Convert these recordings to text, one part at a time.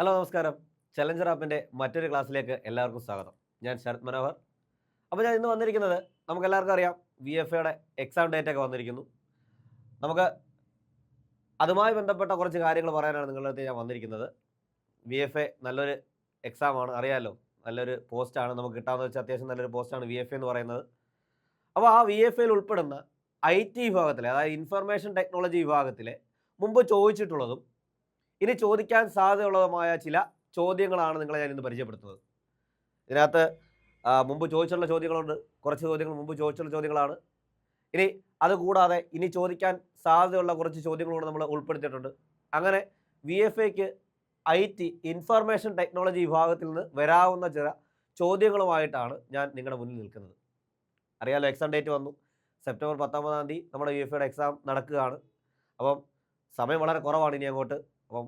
Hello നമസ്കാരം. Challenger ആപ്പിൻ്റെ മറ്റൊരു ക്ലാസ്സിലേക്ക് എല്ലാവർക്കും സ്വാഗതം. ഞാൻ ശരത് മനോഹർ. അപ്പോൾ ഞാൻ ഇന്ന് വന്നിരിക്കുന്നത് നമുക്കെല്ലാവർക്കും അറിയാം VFAയുടെ എക്സാം ഡേറ്റ് ഒക്കെ വന്നിരിക്കുന്നു. നമുക്ക് അതുമായി ബന്ധപ്പെട്ട കുറച്ച് കാര്യങ്ങൾ പറയാനാണ് നിങ്ങളുടെ അടുത്ത് ഞാൻ വന്നിരിക്കുന്നത്. VFA നല്ലൊരു എക്സാമാണ്, അറിയാമല്ലോ. നല്ലൊരു പോസ്റ്റാണ് നമുക്ക് കിട്ടാമെന്ന് വെച്ചാൽ അത്യാവശ്യം നല്ലൊരു പോസ്റ്റാണ് VFA എന്ന് പറയുന്നത്. അപ്പോൾ ആ VFAയിൽ ഉൾപ്പെടുന്ന IT വിഭാഗത്തിലെ, അതായത് ഇൻഫർമേഷൻ ടെക്നോളജി വിഭാഗത്തിലെ മുമ്പ് ചോദിച്ചിട്ടുള്ളതും ഇനി ചോദിക്കാൻ സാധ്യതയുള്ളതുമായ ചില ചോദ്യങ്ങളാണ് നിങ്ങളെ ഞാൻ ഇന്ന് പരിചയപ്പെടുത്തുന്നത്. ഇതിനകത്ത് മുമ്പ് ചോദിച്ചിട്ടുള്ള ചോദ്യങ്ങളുണ്ട്. കുറച്ച് ചോദ്യങ്ങൾ മുമ്പ് ചോദിച്ചിട്ടുള്ള ചോദ്യങ്ങളാണ്. ഇനി അതുകൂടാതെ ഇനി ചോദിക്കാൻ സാധ്യതയുള്ള കുറച്ച് ചോദ്യങ്ങളൂടെ നമ്മൾ ഉൾപ്പെടുത്തിയിട്ടുണ്ട്. അങ്ങനെ VFAക്ക് IT ഇൻഫർമേഷൻ ടെക്നോളജി വിഭാഗത്തിൽ നിന്ന് വരാവുന്ന ചില ചോദ്യങ്ങളുമായിട്ടാണ് ഞാൻ നിങ്ങളുടെ മുന്നിൽ നിൽക്കുന്നത്. അറിയാലോ, എക്സാം ഡേറ്റ് വന്നു. സെപ്റ്റംബർ 19-ാം തീയതി നമ്മുടെ VFAയുടെ എക്സാം നടക്കുകയാണ്. അപ്പം സമയം വളരെ കുറവാണ് ഇനി അങ്ങോട്ട്. അപ്പം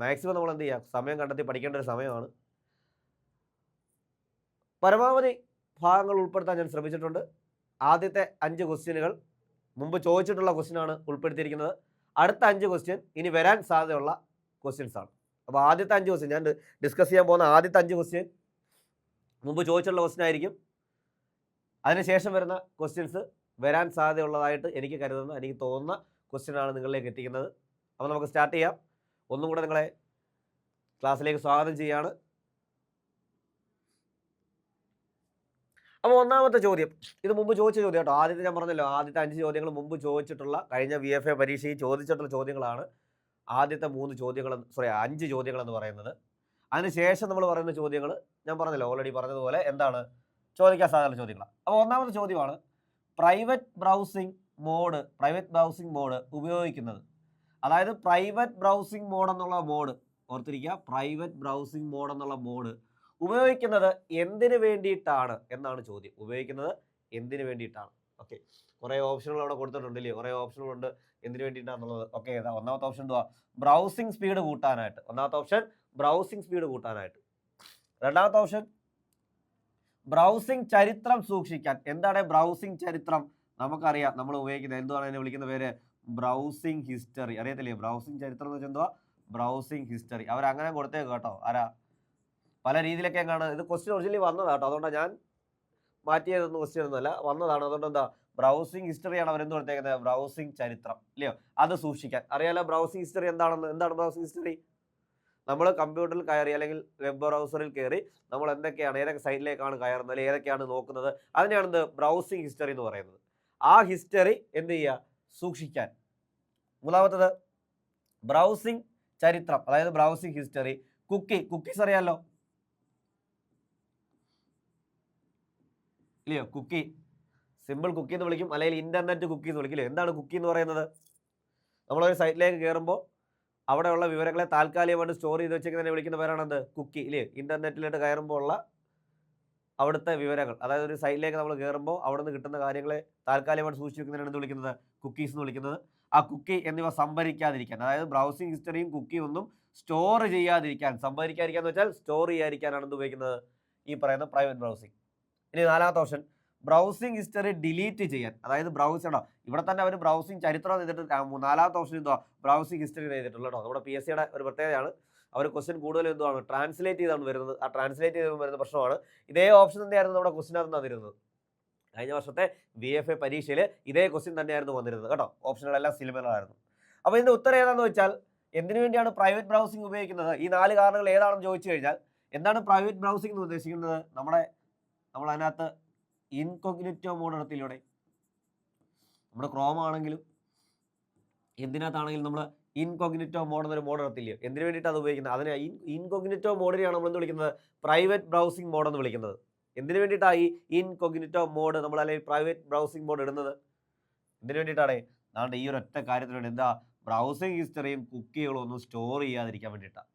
മാക്സിമം നമ്മൾ എന്ത് ചെയ്യുക, സമയം കണ്ടെത്തി പഠിക്കേണ്ട ഒരു സമയമാണ്. പരമാവധി ഭാഗങ്ങൾ ഉൾപ്പെടുത്താൻ ഞാൻ ശ്രമിച്ചിട്ടുണ്ട്. ആദ്യത്തെ 5 ക്വസ്റ്റ്യനുകൾ മുമ്പ് ചോദിച്ചിട്ടുള്ള ക്വസ്റ്റ്യനാണ് ഉൾപ്പെടുത്തിയിരിക്കുന്നത്. അടുത്ത 5 ക്വസ്റ്റ്യൻ ഇനി വരാൻ സാധ്യതയുള്ള ക്വസ്റ്റ്യൻസ് ആണ്. അപ്പോൾ ആദ്യത്തെ 5 ക്വസ്റ്റ്യൻ, ഞാൻ ഡിസ്കസ് ചെയ്യാൻ പോകുന്ന ആദ്യത്തെ 5 ക്വസ്റ്റ്യൻ മുമ്പ് ചോദിച്ചിട്ടുള്ള ക്വസ്റ്റ്യൻ ആയിരിക്കും. അതിനുശേഷം വരുന്ന ക്വസ്റ്റ്യൻസ് വരാൻ സാധ്യതയുള്ളതായിട്ട് എനിക്ക് കരുതുന്ന, എനിക്ക് തോന്നുന്ന ക്വസ്റ്റ്യനാണ് നിങ്ങളിലേക്ക് എത്തിക്കുന്നത്. അപ്പോൾ നമുക്ക് സ്റ്റാർട്ട് ചെയ്യാം. ഒന്നും കൂടെ നിങ്ങളെ ക്ലാസ്സിലേക്ക് സ്വാഗതം ചെയ്യുകയാണ്. അപ്പോൾ ഒന്നാമത്തെ ചോദ്യം, ഇത് മുമ്പ് ചോദിച്ച ചോദ്യം കേട്ടോ. ആദ്യത്തെ ഞാൻ പറഞ്ഞല്ലോ, ആദ്യത്തെ 5 ചോദ്യങ്ങൾ മുമ്പ് ചോദിച്ചിട്ടുള്ള, കഴിഞ്ഞ VFA പരീക്ഷയിൽ ചോദിച്ചിട്ടുള്ള ചോദ്യങ്ങളാണ് ആദ്യത്തെ 3 ചോദ്യങ്ങൾ, 5 ചോദ്യങ്ങൾ എന്ന് പറയുന്നത്. അതിനുശേഷം നമ്മൾ പറയുന്ന ചോദ്യങ്ങൾ ഞാൻ പറഞ്ഞല്ലോ, ഓൾറെഡി പറഞ്ഞതുപോലെ എന്താണ്, ചോദിക്കാൻ സാധ്യതയുള്ള ചോദ്യങ്ങളാണ്. അപ്പോൾ ഒന്നാമത്തെ ചോദ്യമാണ്, പ്രൈവറ്റ് ബ്രൗസിംഗ് മോഡ് ഉപയോഗിക്കുന്നത്. അതായത് പ്രൈവറ്റ് ബ്രൗസിംഗ് മോഡ് എന്നുള്ള മോഡ് ഓർത്തിരിക്കുക. പ്രൈവറ്റ് ബ്രൗസിംഗ് മോഡ് എന്നുള്ള മോഡ് ഉപയോഗിക്കുന്നത് എന്തിനു വേണ്ടിയിട്ടാണ് എന്നാണ് ചോദ്യം. ഉപയോഗിക്കുന്നത് എന്തിനു വേണ്ടിയിട്ടാണ്? ഓക്കെ, കുറേ ഓപ്ഷനുകൾ അവിടെ കൊടുത്തിട്ടുണ്ട് ഇല്ലേ, കുറേ ഓപ്ഷനുകളുണ്ട് എന്തിനു വേണ്ടിയിട്ടാണെന്നുള്ളത്. ഓക്കെ, ഒന്നാമത്തെ ഓപ്ഷൻ എന്തുവാ? ബ്രൗസിംഗ് സ്പീഡ് കൂട്ടാനായിട്ട്. ഒന്നാമത്തെ ഓപ്ഷൻ ബ്രൗസിംഗ് സ്പീഡ് കൂട്ടാനായിട്ട്. രണ്ടാമത്തെ ഓപ്ഷൻ ബ്രൗസിംഗ് ചരിത്രം സൂക്ഷിക്കാൻ. എന്താണ് ബ്രൗസിംഗ് ചരിത്രം? നമുക്കറിയാം, നമ്മൾ ഉപയോഗിക്കുന്നത് എന്തുവാണ്, അതിനെ വിളിക്കുന്ന പേര് ബ്രൗസിംഗ് ഹിസ്റ്ററി. അറിയത്തില്ലേ? ബ്രൗസിംഗ് ചരിത്രം എന്ന് വെച്ചാൽ എന്തുവാ? Browsing history. അവരങ്ങനെ കൊടുത്തേക്ക് കേട്ടോ. ആരാ, പല രീതിയിലൊക്കെ എങ്ങാണ്, ഇത് ക്വസ്റ്റ്യൻ ഒറിജിനലി വന്നതാണ് കേട്ടോ. അതുകൊണ്ടാണ് ഞാൻ മാറ്റിയതൊന്നും ക്വസ്റ്റ്യൻ ഒന്നുമല്ല, വന്നതാണ്. അതുകൊണ്ട് എന്താ, ബ്രൗസിംഗ് ഹിസ്റ്ററിയാണ് അവരെന്ത് കൊടുത്തേക്കുന്നത്? ബ്രൗസിംഗ് ചരിത്രം ഇല്ലയോ, അത് സൂക്ഷിക്കാൻ. അറിയാലോ ബ്രൗസിംഗ് ഹിസ്റ്ററി എന്താണെന്ന്. എന്താണ് ബ്രൗസിംഗ് ഹിസ്റ്ററി? നമ്മൾ കമ്പ്യൂട്ടറിൽ കയറി അല്ലെങ്കിൽ വെബ് ബ്രൗസറിൽ കയറി നമ്മൾ എന്തൊക്കെയാണ്, ഏതൊക്കെ സൈറ്റിലേക്കാണ് കയറുന്നത്, അല്ലെങ്കിൽ ഏതൊക്കെയാണ് നോക്കുന്നത്, അതിനെയാണ് എന്ത്, ബ്രൗസിംഗ് ഹിസ്റ്ററി എന്ന് പറയുന്നത്. ആ ഹിസ്റ്ററി എന്ത് ചെയ്യുക, സൂക്ഷിക്കാൻ. മൂന്നാമത്തത് ബ്രൗസിംഗ് ചരിത്രം, അതായത് ബ്രൗസിംഗ് ഹിസ്റ്ററി. കുക്കീസ് അറിയാലോ ഇല്ലയോ? കുക്കി, സിമ്പിൾ കുക്കി എന്ന് വിളിക്കും, അല്ലെങ്കിൽ ഇന്റർനെറ്റ് കുക്കി എന്ന് വിളിക്കില്ലേ. എന്താണ് കുക്കി എന്ന് പറയുന്നത്? നമ്മളൊരു സൈറ്റിലേക്ക് കയറുമ്പോൾ അവിടെയുള്ള വിവരങ്ങളെ താൽക്കാലികമായിട്ട് സ്റ്റോർ ചെയ്ത് വെച്ചേക്കുന്നതിനെ വിളിക്കുന്ന പേരാണെന്ത്, കുക്കി ഇല്ലേ. ഇന്റർനെറ്റിലോട്ട് കയറുമ്പോൾ ഉള്ള അവിടുത്തെ വിവരങ്ങൾ, അതായത് ഒരു സൈറ്റിലേക്ക് നമ്മൾ കയറുമ്പോൾ അവിടെ നിന്ന് കിട്ടുന്ന കാര്യങ്ങളെ താൽക്കാലികമായിട്ട് സൂക്ഷിച്ച് വെക്കുന്നതിനാണ് എന്ത് വിളിക്കുന്നത്? കുക്കീസ് എന്ന് വിളിക്കുന്നത്. ആ കുക്കി എന്നിവ സംഭരിക്കാതിരിക്കാൻ, അതായത് ബ്രൗസിംഗ് ഹിസ്റ്ററിയും കുക്കിയും ഒന്നും സ്റ്റോർ ചെയ്യാതിരിക്കാൻ, സംഭരിക്കാതിരിക്കാൻ എന്ന് വെച്ചാൽ സ്റ്റോർ ചെയ്യാതിരിക്കാനാണ് എന്ത് ഉപയോഗിക്കുന്നത്? ഈ പറയുന്ന പ്രൈവറ്റ് ബ്രൗസിംഗ്. ഇനി നാലാമത്തെ ഓപ്ഷൻ, ബ്രൗസിംഗ് ഹിസ്റ്ററി ഡിലീറ്റ് ചെയ്യാൻ. അതായത് ബ്രൗസർ, ഇവിടെ തന്നെ അവർ ബ്രൗസിംഗ് ചരിത്രം ചെയ്തിട്ട് നാലാമത്തെ ഓപ്ഷൻ എന്തുവാ? ബ്രൗസിംഗ് ഹിസ്റ്ററി ചെയ്തിട്ടുള്ളൂ കേട്ടോ. നമ്മുടെ PSCയുടെ ഒരു പ്രത്യേകതയാണ്. അവർ ക്വസ്റ്റ്യൻ കൂടുതലും എന്തുവാണ്, ട്രാൻസ്ലേറ്റ് ചെയ്താണ് വരുന്നത്. ആ ട്രാൻസ്ലേറ്റ് ചെയ്ത് വരുന്ന പ്രശ്നമാണ്. ഇതേ ഓപ്ഷൻ തന്നെയായിരുന്നു നമ്മുടെ ക്വസ്റ്റിനകത്ത് വന്നിരുന്നത്. കഴിഞ്ഞ വർഷത്തെ VFA പരീക്ഷയിൽ ഇതേ ക്വസ്റ്റ്യൻ തന്നെയായിരുന്നു വന്നിരുന്നത് കേട്ടോ. ഓപ്ഷനുകളെല്ലാം സിമിലർ ആയിരുന്നു. അപ്പോൾ ഇതിൻ്റെ ഉത്തരം ഏതാണെന്ന് വെച്ചാൽ, എന്തിനു വേണ്ടിയാണ് പ്രൈവറ്റ് ബ്രൗസിംഗ് ഉപയോഗിക്കുന്നത്? ഈ 4 കാരണങ്ങൾ ഏതാണെന്ന് ചോദിച്ചു കഴിഞ്ഞാൽ, എന്താണ് പ്രൈവറ്റ് ബ്രൗസിംഗ് എന്ന് ഉദ്ദേശിക്കുന്നത്? നമ്മൾ അതിനകത്ത് ഇൻകോഗ്നിറ്റോ മോഡ് ഇടത്തിലൂടെ, നമ്മുടെ ക്രോം ആണെങ്കിലും എന്തിനകത്താണെങ്കിലും നമ്മൾ ഇൻകോഗ്നിറ്റോ മോഡ് എന്നൊരു മോഡ് ഇടത്തില്ലയോ? എന്തിനു വേണ്ടിയിട്ടാണ് അത് ഉപയോഗിക്കുന്നത്? അതിനെ ഇൻകോഗ്നിറ്റോ മോഡിനെയാണ് നമ്മൾ എന്ത് വിളിക്കുന്നത്? പ്രൈവറ്റ് ബ്രൗസിംഗ് മോഡ് എന്ന് വിളിക്കുന്നത്. എന്തിനു വേണ്ടിയിട്ടാണ് ഈ ഇൻകോഗ്നിറ്റോ മോഡ് നമ്മൾ, അല്ലെങ്കിൽ പ്രൈവറ്റ് ബ്രൗസിംഗ് മോഡ് ഇടുന്നത്? എന്തിനു വേണ്ടിയിട്ടാണ്? അതുകൊണ്ട് ഈ ഒരു ഒറ്റ കാര്യത്തിന് വേണ്ടി, എന്താ, ബ്രൗസിംഗ് ഹിസ്റ്ററിയും കുക്കികളും ഒന്നും സ്റ്റോർ ചെയ്യാതിരിക്കാൻ വേണ്ടിയിട്ടാണ്.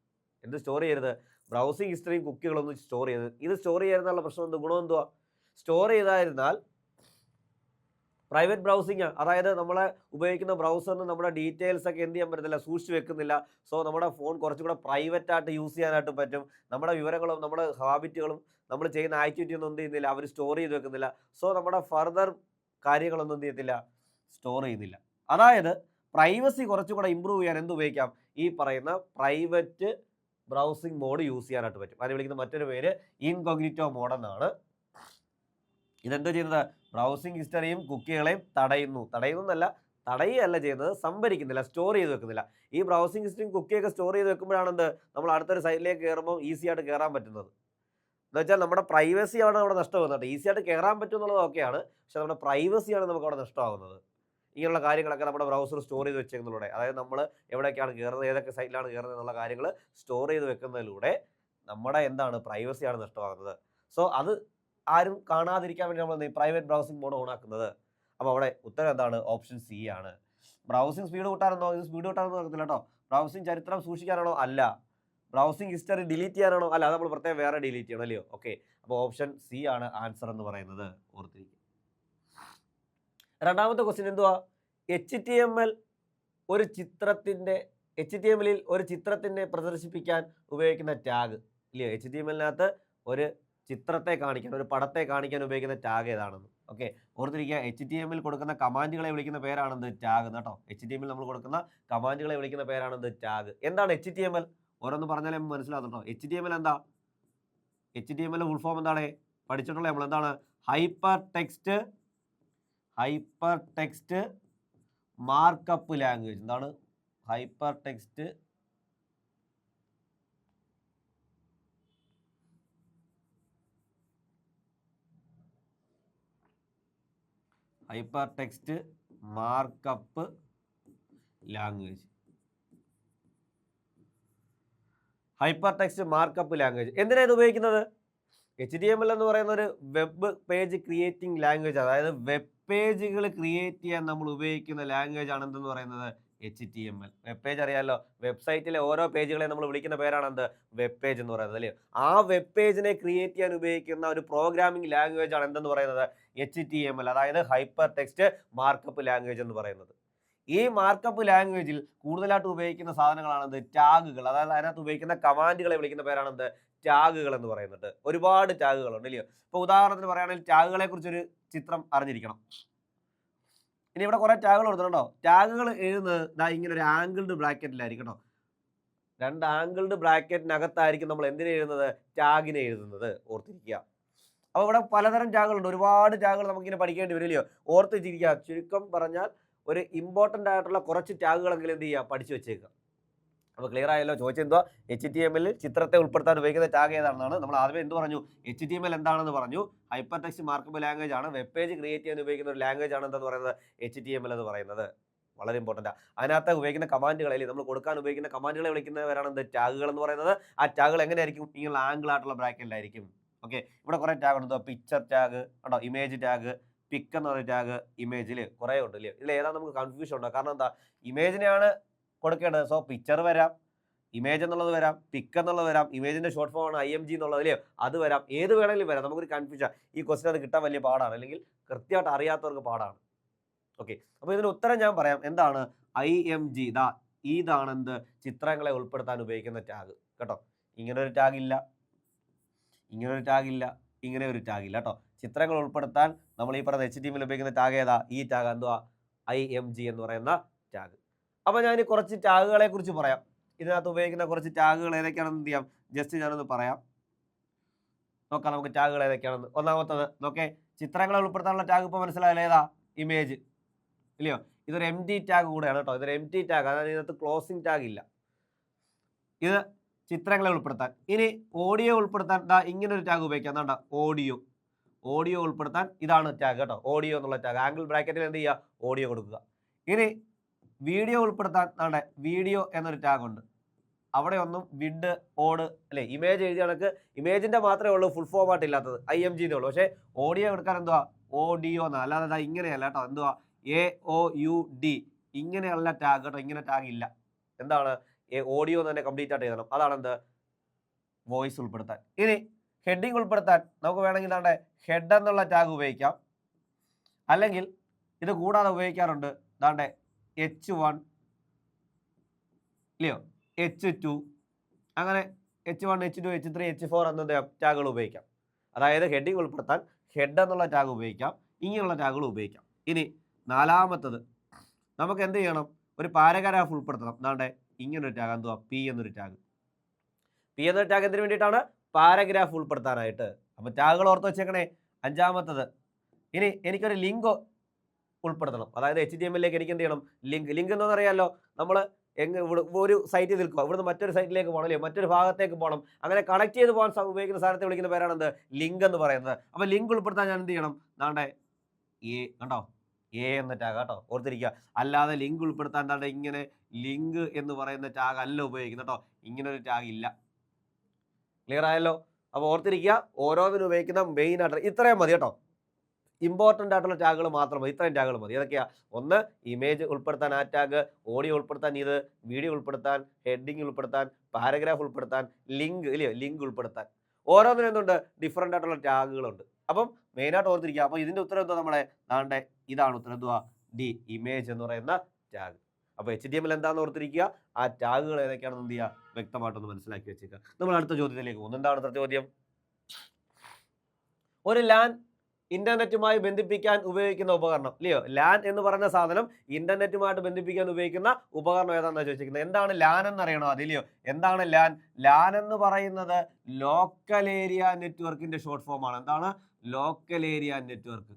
എന്ത് സ്റ്റോർ ചെയ്യരുത്? ബ്രൗസിംഗ് ഹിസ്റ്ററിയും കുക്കികളൊന്നും സ്റ്റോർ ചെയ്യരുത്. ഇത് സ്റ്റോർ ചെയ്യുന്നുള്ള പ്രശ്നം എന്ത്, ഗുണം എന്തുവാ? സ്റ്റോർ ചെയ്തായിരുന്നാൽ പ്രൈവറ്റ് ബ്രൗസിംഗ്, അതായത് നമ്മളെ ഉപയോഗിക്കുന്ന ബ്രൗസറിന് നമ്മുടെ ഡീറ്റെയിൽസ് ഒക്കെ എന്ത് ചെയ്യാൻ പറ്റത്തില്ല, സൂക്ഷിച്ച് വെക്കുന്നില്ല. സോ നമ്മുടെ ഫോൺ കുറച്ചുകൂടെ പ്രൈവറ്റ് ആയിട്ട് യൂസ് ചെയ്യാനായിട്ട് പറ്റും. നമ്മുടെ വിവരങ്ങളും നമ്മുടെ ഹാബിറ്റുകളും നമ്മൾ ചെയ്യുന്ന ആക്ടിവിറ്റി ഒന്നും എന്ത് ചെയ്യുന്നില്ല, അവർ സ്റ്റോർ ചെയ്ത് വെക്കുന്നില്ല. സോ നമ്മുടെ ഫർദർ കാര്യങ്ങളൊന്നും എന്ത് ചെയ്യത്തില്ല, സ്റ്റോർ ചെയ്യുന്നില്ല. അതായത് പ്രൈവസി കുറച്ചുകൂടെ ഇമ്പ്രൂവ് ചെയ്യാൻ എന്ത് ഉപയോഗിക്കാം? ഈ പറയുന്ന പ്രൈവറ്റ് ബ്രൗസിംഗ് മോഡ് യൂസ് ചെയ്യാനായിട്ട് പറ്റും. അതിനെ വിളിക്കുന്ന മറ്റൊരു പേര് ഇൻകോഗ്നിറ്റോ മോഡ് എന്നാണ്. ഇതെന്താ ചെയ്യുന്നത്? ബ്രൗസിംഗ് ഹിസ്റ്ററിയും കുക്കികളെയും തടയുകയല്ല ചെയ്യുന്നത്, സംഭരിക്കുന്നില്ല, സ്റ്റോർ ചെയ്ത് വെക്കുന്നില്ല. ഈ ബ്രൗസിംഗ് ഹിസ്റ്ററിയും കുക്കിയൊക്കെ സ്റ്റോർ ചെയ്ത് വെക്കുമ്പോഴാണ് നമ്മൾ അടുത്തൊരു സൈറ്റിലേക്ക് കയറുമ്പോൾ ഈസി ആയിട്ട് കയറാൻ പറ്റുന്നത്. എന്ന് വെച്ചാൽ നമ്മുടെ പ്രൈവസിയാണ് അവിടെ നഷ്ടമാകുന്നത്. ഈസി ആയിട്ട് കയറാൻ പറ്റും എന്നുള്ളത് ഓക്കെയാണ്, പക്ഷെ നമ്മുടെ പ്രൈവസിയാണ് നമുക്ക് അവിടെ നഷ്ടമാകുന്നത്. ഇങ്ങനെയുള്ള കാര്യങ്ങളൊക്കെ നമ്മുടെ ബ്രൗസർ സ്റ്റോർ ചെയ്ത് വെച്ചതിലൂടെ, അതായത് നമ്മൾ എവിടേക്കാണ് കയറുന്നത്, ഏതൊക്കെ സൈറ്റിലാണ് കയറുന്നത് എന്നുള്ള കാര്യങ്ങൾ സ്റ്റോർ ചെയ്ത് വെക്കുന്നതിലൂടെ നമ്മുടെ പ്രൈവസിയാണ് നഷ്ടമാകുന്നത്. സോ അത് ആരും കാണാതിരിക്കാൻ വേണ്ടി നമ്മൾ പ്രൈവറ്റ് ബ്രൗസിംഗ് മോഡ് ഓൺ ആക്കുന്നത്. അപ്പോൾ അവിടെ ഉത്തരം എന്താണ്? ഓപ്ഷൻ സി ആണ്. ബ്രൗസിംഗ് സ്പീഡ് കൂട്ടാനെന്നോ? ഇത് സ്പീഡ് കൂട്ടാനൊന്നും നടത്തില്ല കേട്ടോ. ബ്രൗസിംഗ് ചരിത്രം സൂക്ഷിക്കാനാണോ? അല്ല. ബ്രൗസിംഗ് ഹിസ്റ്ററി ഡിലീറ്റ് ചെയ്യാനാണോ? അല്ല. അത് നമ്മൾ പ്രത്യേകം വേറെ ഡിലീറ്റ് ചെയ്യണം, അല്ലയോ? ഓക്കെ. അപ്പോൾ ഓപ്ഷൻ സി ആണ് ആൻസർ എന്ന് പറയുന്നത്, ഓർത്തിരിക്കും. രണ്ടാമത്തെ ക്വസ്റ്റ്യൻ എന്തുവാ? HTML ഒരു ചിത്രത്തിൻ്റെ പ്രദർശിപ്പിക്കാൻ ഉപയോഗിക്കുന്ന ടാഗ്, ഇല്ലയോ? HTML-നകത്ത് ഒരു ചിത്രത്തെ കാണിക്കാൻ, ഒരു പടത്തെ കാണിക്കാൻ ഉപയോഗിക്കുന്ന ടാഗ് ഏതാണെന്ന്. ഓക്കെ, ഓർത്തിരിക്കുക. HTML കൊടുക്കുന്ന കമാൻഡുകളെ വിളിക്കുന്ന പേരാണെന്ത്? ടാഗ് കേട്ടോ. HTML നമ്മൾ കൊടുക്കുന്ന കമാൻഡുകളെ വിളിക്കുന്ന പേരാണെന്ത്? ടാഗ്. എന്താണ് HTML? ഓരോന്ന് പറഞ്ഞാലേ മനസ്സിലാകുന്നുണ്ടോ? HTML എന്താ? HTML ഫുൾ ഫോം എന്താണ്? പഠിച്ചിട്ടുള്ള നമ്മൾ എന്താണ്? Hyper text markup language. എന്താണ് hyper text markup language. Hyper text markup language എന്തിനാണ് ഇത് ഉപയോഗിക്കുന്നത്? HTML എന്ന് പറയുന്ന ഒരു വെബ് പേജ് ക്രിയേറ്റിംഗ് ലാംഗ്വേജ്, അതായത് വെബ് പേജുകൾ ക്രിയേറ്റ് ചെയ്യാൻ നമ്മൾ ഉപയോഗിക്കുന്ന ലാംഗ്വേജ് ആണ് എന്തെന്ന് പറയുന്നത്? HTML. വെബ് പേജ് അറിയാമല്ലോ, വെബ്സൈറ്റിലെ ഓരോ പേജുകളെ നമ്മൾ വിളിക്കുന്ന പേരാണ് എന്ത്? വെബ് പേജ് എന്ന് പറയുന്നത്, അല്ലേ? ആ വെബ് പേജിനെ ക്രിയേറ്റ് ചെയ്യാൻ ഉപയോഗിക്കുന്ന ഒരു പ്രോഗ്രാമിംഗ് ലാംഗ്വേജ് ആണ് എന്തെന്ന് പറയുന്നത്? HTML, അതായത് ഹൈപ്പർ ടെക്സ്റ്റ് മാർക്കപ്പ് ലാംഗ്വേജ് എന്ന് പറയുന്നത്. ഈ മാർക്കപ്പ് ലാംഗ്വേജിൽ കൂടുതലായിട്ട് ഉപയോഗിക്കുന്ന സാധനങ്ങളാണെന്ത്? ടാഗുകൾ. അതായത് അതിനകത്ത് ഉപയോഗിക്കുന്ന കമാൻഡുകളെ വിളിക്കുന്ന പേരാണെന്ത്? ടാഗുകൾ എന്ന് പറയുന്നത്. ഒരുപാട് ടാഗുകളുണ്ട്, ഇല്ലയോ? ഇപ്പോൾ ഉദാഹരണത്തിന് പറയുകയാണെങ്കിൽ ടാഗുകളെ കുറിച്ചൊരു ചിത്രം അറിഞ്ഞിരിക്കണം. ഇനി ഇവിടെ കുറെ ടാഗുകൾ കൊടുത്തിട്ടുണ്ടോ? ടാഗുകൾ എഴുതുന്നത് ഇങ്ങനെ ഒരു ആംഗിൾഡ് ബ്രാക്കറ്റിലായിരിക്കും കേട്ടോ. 2 ആംഗിൾഡ് ബ്രാക്കറ്റിനകത്തായിരിക്കും നമ്മൾ എന്തിനെ എഴുതുന്നത്? ടാഗിനെ എഴുതുന്നത്, ഓർത്തിരിക്കുക. അപ്പോൾ ഇവിടെ പലതരം ടാഗുകളുണ്ട്, ഒരുപാട് ടാഗുകൾ നമുക്കിങ്ങനെ പഠിക്കേണ്ടി വരില്ലയോ? ഓർത്തിരിക്കുക. ചുരുക്കം പറഞ്ഞാൽ ഒരു ഇമ്പോർട്ടൻ്റ് ആയിട്ടുള്ള കുറച്ച് ടാഗുകളെങ്കിലും എന്ത് ചെയ്യുക? പഠിച്ചു വെച്ചേക്കുക. അപ്പോൾ ക്ലിയർ ആയല്ലോ? ചോദിച്ചെന്തോ? HTML ചിത്രത്തെ ഉൾപ്പെടുത്താൻ ഉപയോഗിക്കുന്ന ടാഗ് ഏതാണെന്നാണ്. നമ്മൾ ആദ്യമേ എന്ത് പറഞ്ഞു? HTML എന്താണെന്ന് പറഞ്ഞു. ഹൈപ്പർ ടെക്സ്റ്റ് മാർക്കപ്പ് ലാംഗ്വേജ് ആണ്. വെബ് പേജ് ക്രിയേറ്റ് ചെയ്യാൻ ഉപയോഗിക്കുന്ന ഒരു ലാംഗ്വേജ് ആണ് എന്തെന്ന് പറയുന്നത്? HTML എന്ന് പറയുന്നത്. വളരെ ഇമ്പോർട്ടൻ്റ് ആണ്. അതിനകത്ത് ഉപയോഗിക്കുന്ന കമാൻഡുകളെ, നമ്മൾ കൊടുക്കാൻ ഉപയോഗിക്കുന്ന കമാൻഡുകളെ വിളിക്കുന്നവരാണ് എന്ത്? ടാഗുകൾ എന്ന് പറയുന്നത്. ആ ടാഗുകൾ എങ്ങനെയായിരിക്കും? ഇങ്ങനെ ആംഗിൾ ആയിട്ടുള്ള ബ്രാക്കറ്റിലായിരിക്കും. ഓക്കെ, ഇവിടെ കുറേ ടാഗ് ഉണ്ട്. പിക്ചർ ടാഗ് ഉണ്ടോ? ഇമേജ് ടാഗ്, പിക്ക് എന്ന് പറയുന്ന ടാഗ്, ഇമേജിൽ കുറേ ഉണ്ട്, ഇല്ലേ? ഇതിൽ ഏതാ നമുക്ക് കൺഫ്യൂഷൻ ഉണ്ടോ? കാരണം എന്താ? ഇമേജിനെയാണ് കൊടുക്കേണ്ടത്. സോ പിക്ചർ വരാം, ഇമേജ് എന്നുള്ളത് വരാം, പിക്ക് എന്നുള്ളത് വരാം, ഇമേജിന്റെ ഷോർട്ട് ഫോം ആണ് IMG എന്നുള്ളത്, അല്ലയോ? അത് വരാം, ഏത് വേണമെങ്കിലും വരാം. നമുക്കൊരു കൺഫ്യൂഷൻ. ഈ ക്വസ്റ്റ്യൻ അത് കിട്ടാൻ വലിയ പാടാണ്, അല്ലെങ്കിൽ കൃത്യമായിട്ട് അറിയാത്തവർക്ക് പാടാണ്. ഓക്കെ, അപ്പോൾ ഇതിന് ഉത്തരം ഞാൻ പറയാം. എന്താണ് IMG? ഇതാണ് എന്ത്? ചിത്രങ്ങളെ ഉൾപ്പെടുത്താൻ ഉപയോഗിക്കുന്ന ടാഗ് കേട്ടോ. ഇങ്ങനെ ഒരു ടാഗ് ഇല്ല, ഇങ്ങനെ ഒരു ടാഗ് ഇല്ല, ഇങ്ങനെ ഒരു ടാഗ് ഇല്ല കേട്ടോ. ചിത്രങ്ങൾ ഉൾപ്പെടുത്താൻ നമ്മൾ ഈ പറയുന്ന HTML ഉപയോഗിക്കുന്ന ടാഗ് ഏതാ? ഈ ടാഗ് എന്തുവാ? IMG എന്ന് പറയുന്ന ടാഗ്. അപ്പോൾ ഞാൻ കുറച്ച് ടാഗുകളെ കുറിച്ച് പറയാം. ഇതിനകത്ത് ഉപയോഗിക്കുന്ന കുറച്ച് ടാഗുകൾ ഏതൊക്കെയാണെന്ന് എന്ത് ചെയ്യാം? ജസ്റ്റ് ഞാനൊന്ന് പറയാം. നോക്കാം നമുക്ക് ടാഗുകൾ ഏതൊക്കെയാണെന്ന്. ഒന്നാമത്തത് നോക്കേ, ചിത്രങ്ങളെ ഉൾപ്പെടുത്താനുള്ള ടാഗ് ഇപ്പോൾ മനസ്സിലായാലും ഏതാ? ഇമേജ്, ഇല്ലയോ? ഇതൊരു MT ടാഗ് കൂടെയാണ് കേട്ടോ. ഇതൊരു MT ടാഗ്, അതായത് ഇതിനകത്ത് ക്ലോസിംഗ് ടാഗ് ഇല്ല. ഇത് ചിത്രങ്ങളെ ഉൾപ്പെടുത്താൻ. ഇനി ഓഡിയോ ഉൾപ്പെടുത്താൻ ഇങ്ങനൊരു ടാഗ് ഉപയോഗിക്കാം. എന്താ? ഓഡിയോ ഉൾപ്പെടുത്താൻ ഇതാണ് ടാഗ് കേട്ടോ. ഓഡിയോ എന്നുള്ള ടാഗ് ആംഗിൾ ബ്രാക്കറ്റിൽ എന്ത് ചെയ്യുക? ഓഡിയോ കൊടുക്കുക. ഇനി വീഡിയോ ഉൾപ്പെടുത്താൻ വീഡിയോ എന്നൊരു ടാഗ് ഉണ്ട്. അവിടെ ഒന്നും വിഡ് ഓഡ് അല്ലേ? ഇമേജ് എഴുതിയ കണക്ക് ഇമേജിന്റെ മാത്രമേ ഉള്ളൂ ഫുൾ ഫോം ആയിട്ട് ഇല്ലാത്തത്, IMG എന്നേ ഉള്ളൂ. പക്ഷേ ഓഡിയോ എടുക്കാൻ എന്തുവാ? ഓഡിയോ എന്നാ, അല്ലാതെ ഇങ്ങനെയല്ല കേട്ടോ. എന്തുവാ? AOUD ഇങ്ങനെയുള്ള ടാഗ് കേട്ടോ. ഇങ്ങനെ ടാഗ് ഇല്ല. എന്താണ്? ഓഡിയോ തന്നെ കംപ്ലീറ്റ് ആയിട്ട് എഴുതണം. അതാണ് എന്ത്? വോയിസ് ഉൾപ്പെടുത്താൻ. ഇനി ഹെഡിങ് ഉൾപ്പെടുത്താൻ നമുക്ക് വേണമെങ്കിൽ ഹെഡ് എന്നുള്ള ടാഗ് ഉപയോഗിക്കാം. അല്ലെങ്കിൽ ഇത് കൂടാതെ ഉപയോഗിക്കാറുണ്ട് H1 ഇല്ലയോ? H2 അങ്ങനെ H1, H2, H3, H4 എന്ന ടാഗുകൾ ഉപയോഗിക്കാം. അതായത് ഹെഡിങ് ഉൾപ്പെടുത്താൻ ഹെഡ് എന്നുള്ള ടാഗ് ഉപയോഗിക്കാം, ഇങ്ങനെയുള്ള ടാഗുകൾ ഉപയോഗിക്കാം. ഇനി നാലാമത്തത് നമുക്ക് എന്ത് ചെയ്യണം? ഒരു പാരഗ്രാഫ് ഉൾപ്പെടുത്തണം. ഇങ്ങനൊരു ടാഗ് എന്തുവാ? P എന്നൊരു ടാഗ്. പി എന്ന ടാഗ് എന്തിനു വേണ്ടിയിട്ടാണ്? പാരഗ്രാഫ് ഉൾപ്പെടുത്താനായിട്ട്. അപ്പോൾ ടാഗുകൾ ഓർത്ത് വെച്ചേക്കണേ. അഞ്ചാമത്തത്, ഇനി എനിക്കൊരു ലിങ്ക് ഉൾപ്പെടുത്തണം. അതായത് HTML-ലേക്ക് എനിക്ക് എന്ത് ചെയ്യണം? ലിങ്ക് എന്താണെന്ന് അറിയാമല്ലോ. നമ്മൾ ഒരു സൈറ്റിൽ നിൽക്കുക, ഇവിടുന്ന് മറ്റൊരു സൈറ്റിലേക്ക് പോകണം, അല്ലേ, മറ്റൊരു ഭാഗത്തേക്ക് പോകണം. അങ്ങനെ കണക്ട് ചെയ്ത് പോകാൻ ഉപയോഗിക്കുന്ന സാധനത്തെ വിളിക്കുന്ന പേരാണ് എന്ത്? ലിങ്ക് എന്ന് പറയുന്നത്. അപ്പോൾ ലിങ്ക് ഉൾപ്പെടുത്താൻ ഞാൻ എന്ത് ചെയ്യണം? ദാണ്ടെ കണ്ടോ, എന്ന ടാഗ് കേട്ടോ, ഓർത്തിരിക്കുക. അല്ലാതെ ലിങ്ക് ഉൾപ്പെടുത്താൻ ദാണ്ടെ ഇങ്ങനെ ലിങ്ക് എന്ന് പറയുന്ന ടാഗ് അല്ല ഉപയോഗിക്കുന്നത് കേട്ടോ. ഇങ്ങനെ ഒരു ടാഗ് ഇല്ല. ക്ലിയർ ആയല്ലോ? അപ്പോൾ ഓർത്തിരിക്കുക, ഓരോന്നിനും ഉപയോഗിക്കുന്ന മെയിൻ ആയിട്ട് ഇത്രയും മതി കേട്ടോ. ഇമ്പോർട്ടൻ്റ് ആയിട്ടുള്ള ടാഗുകൾ മാത്രം മതി. ഇത്രയും ടാഗുകൾ മതി. ഏതൊക്കെയാ? ഒന്ന്, ഇമേജ് ഉൾപ്പെടുത്താൻ ആ ടാഗ്, ഓഡിയോ ഉൾപ്പെടുത്താൻ ഇത്, വീഡിയോ ഉൾപ്പെടുത്താൻ, ഹെഡിങ് ഉൾപ്പെടുത്താൻ, പാരഗ്രാഫ് ഉൾപ്പെടുത്താൻ, ലിങ്ക് ഇല്ലയോ, ലിങ്ക് ഉൾപ്പെടുത്താൻ. ഓരോന്നിനും എന്തുണ്ട്? ഡിഫറൻ്റ് ആയിട്ടുള്ള ടാഗുകളുണ്ട്. അപ്പം മെയിനായിട്ട് ഓർത്തിരിക്കുക. അപ്പോൾ ഇതിൻ്റെ ഉത്തരം എന്താ? നമ്മളെ ദാണ്ടെ ഇതാണ് ഉത്തരം. എന്തുവാ? ഡി, ഇമേജ് എന്ന് പറയുന്ന ടാഗ്. അപ്പോൾ HTML എന്താണെന്ന് ഓർത്തിരിക്കുക. ആ ടാഗുകൾ ഏതൊക്കെയാണെന്ന് എന്ത് ചെയ്യുക? വ്യക്തമായിട്ടൊന്ന് മനസ്സിലാക്കി വെച്ചേക്കുക. നമ്മൾ അടുത്ത ചോദ്യത്തിലേക്ക് പോകുന്നു. എന്താണ് അടുത്ത ചോദ്യം? ഒരു ലാൻ ഇന്റർനെറ്റുമായി ബന്ധിപ്പിക്കാൻ ഉപയോഗിക്കുന്ന ഉപകരണം, ഇല്ലയോ? ലാൻ എന്ന് പറയുന്ന സാധനം ഇന്റർനെറ്റുമായിട്ട് ബന്ധിപ്പിക്കാൻ ഉപയോഗിക്കുന്ന ഉപകരണം ഏതാണെന്നാണ് ചോദിച്ചിരിക്കുന്നത്. എന്താണ് ലാൻ എന്ന് അറിയണോ? അതില്ലയോ? എന്താണ് ലാൻ? ലാൻ എന്ന് പറയുന്നത് ലോക്കൽ ഏരിയ നെറ്റ്വർക്കിന്റെ ഷോർട്ട് ഫോം ആണ്. എന്താണ്? Local area network.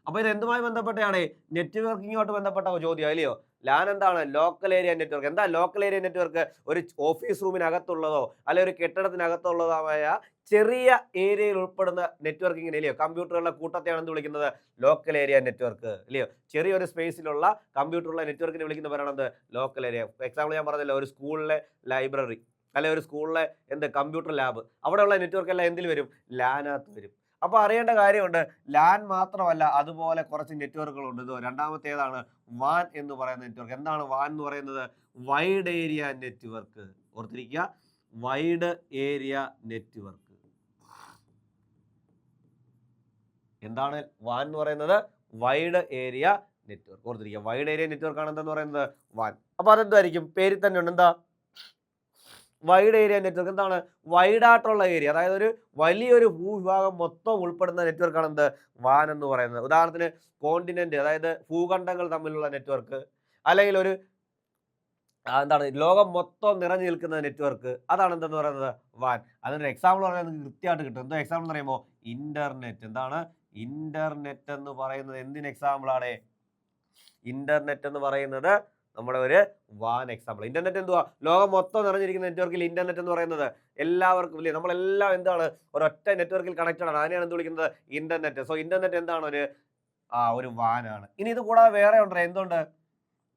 അപ്പോൾ ഇത് എന്തുമായി ബന്ധപ്പെട്ടാണ്? നെറ്റ്വർക്കിങ്ങോട്ട് ബന്ധപ്പെട്ട ചോദ്യം, അല്ലയോ? ലാൻ എന്താണ്? Local area network. എന്താ ലോക്കൽ ഏരിയ നെറ്റ്വർക്ക്? ഒരു ഓഫീസ് റൂമിനകത്തുള്ളതോ അല്ലെ ഒരു കെട്ടിടത്തിനകത്തുള്ളതായ ചെറിയ ഏരിയയിൽ ഉൾപ്പെടുന്ന നെറ്റ്വർക്കിങ്ങിനെ, ഇല്ലയോ, കമ്പ്യൂട്ടറുകളുടെ കൂട്ടത്തെയാണ് എന്ത് വിളിക്കുന്നത്? ലോക്കൽ ഏരിയ നെറ്റ്വർക്ക്, ഇല്ലയോ? ചെറിയൊരു സ്പേസിലുള്ള കമ്പ്യൂട്ടറുള്ള നെറ്റ്വർക്കിനെ വിളിക്കുന്ന പേരാണെന്ത്? Local area. എക്സാമ്പിൾ ഞാൻ പറഞ്ഞല്ലോ, ഒരു സ്കൂളിലെ ലൈബ്രറി അല്ലെ ഒരു സ്കൂളിലെ കമ്പ്യൂട്ടർ ലാബ്, അവിടെയുള്ള നെറ്റ്വർക്ക് എല്ലാം എന്തിൽ വരും? ലാനകത്ത് വരും. അപ്പോൾ അറിയേണ്ട കാര്യമുണ്ട്, ലാൻ മാത്രമല്ല അതുപോലെ കുറച്ച് നെറ്റ്വർക്കുകളുണ്ട്. ഇത് രണ്ടാമത്തെ ഏതാണ്? വാൻ എന്ന് പറയുന്ന നെറ്റ്വർക്ക്. എന്താണ് വാൻ എന്ന് പറയുന്നത്? Wide area network. ഓർത്തിരിക്കുക, വൈഡ് ഏരിയ നെറ്റ്വർക്ക്. എന്താണ് വാൻ എന്ന് പറയുന്നത്? Wide area network. ഓർത്തിരിക്കുക, വൈഡ് ഏരിയ നെറ്റ്വർക്ക് ആണ് എന്തെന്ന് പറയുന്നത്? വാൻ. അപ്പോൾ അതെന്തായിരിക്കും? പേരിൽ തന്നെ ഉണ്ട്. എന്താ? Wide area network. എന്താണ്? വൈഡായിട്ടുള്ള ഏരിയ, അതായത് ഒരു വലിയൊരു ഭൂവിഭാഗം മൊത്തം ഉൾപ്പെടുന്ന നെറ്റ്വർക്കാണ് എന്ത്? വാൻ എന്ന് പറയുന്നത്. ഉദാഹരണത്തിന് കോണ്ടിനെന്റ്, അതായത് ഭൂഖണ്ഡങ്ങൾ തമ്മിലുള്ള നെറ്റ്വർക്ക്, അല്ലെങ്കിൽ ഒരു എന്താണ് ലോകം മൊത്തം നിറഞ്ഞു നിൽക്കുന്ന നെറ്റ്വർക്ക്, അതാണ് എന്തെന്ന് പറയുന്നത്? വാൻ. അതിനൊരു എക്സാമ്പിൾ പറഞ്ഞാൽ നിങ്ങൾക്ക് കൃത്യമായിട്ട് കിട്ടും. എന്തോ എക്സാമ്പിൾ എന്ന് പറയുമ്പോൾ ഇന്റർനെറ്റ്. എന്താണ്? ഇന്റർനെറ്റ് എന്ന് പറയുന്നത് എന്തിന് എക്സാമ്പിൾ ആണ്? ഇന്റർനെറ്റ് എന്ന് പറയുന്നത് നമ്മുടെ ഒരു വാൻ എക്സാമ്പിൾ. ഇന്റർനെറ്റ് എന്തുവാ? ലോകം മൊത്തം നിറഞ്ഞിരിക്കുന്ന നെറ്റ്വർക്കിൽ ഇന്റർനെറ്റ് എന്ന് പറയുന്നത് എല്ലാവർക്കും ഇല്ലേ, നമ്മളെല്ലാം എന്താണ്? ഒരൊറ്റ നെറ്റ്വർക്കിൽ കണക്റ്റഡ് ആണ്. അതിനെയാണ് എന്ത് വിളിക്കുന്നത്? ഇന്റർനെറ്റ്. സോ ഇന്റർനെറ്റ് എന്താണ്? ഒരു വാനാണ്. ഇനി ഇത് കൂടാതെ വേറെ ഉണ്ട്. എന്തുണ്ട്?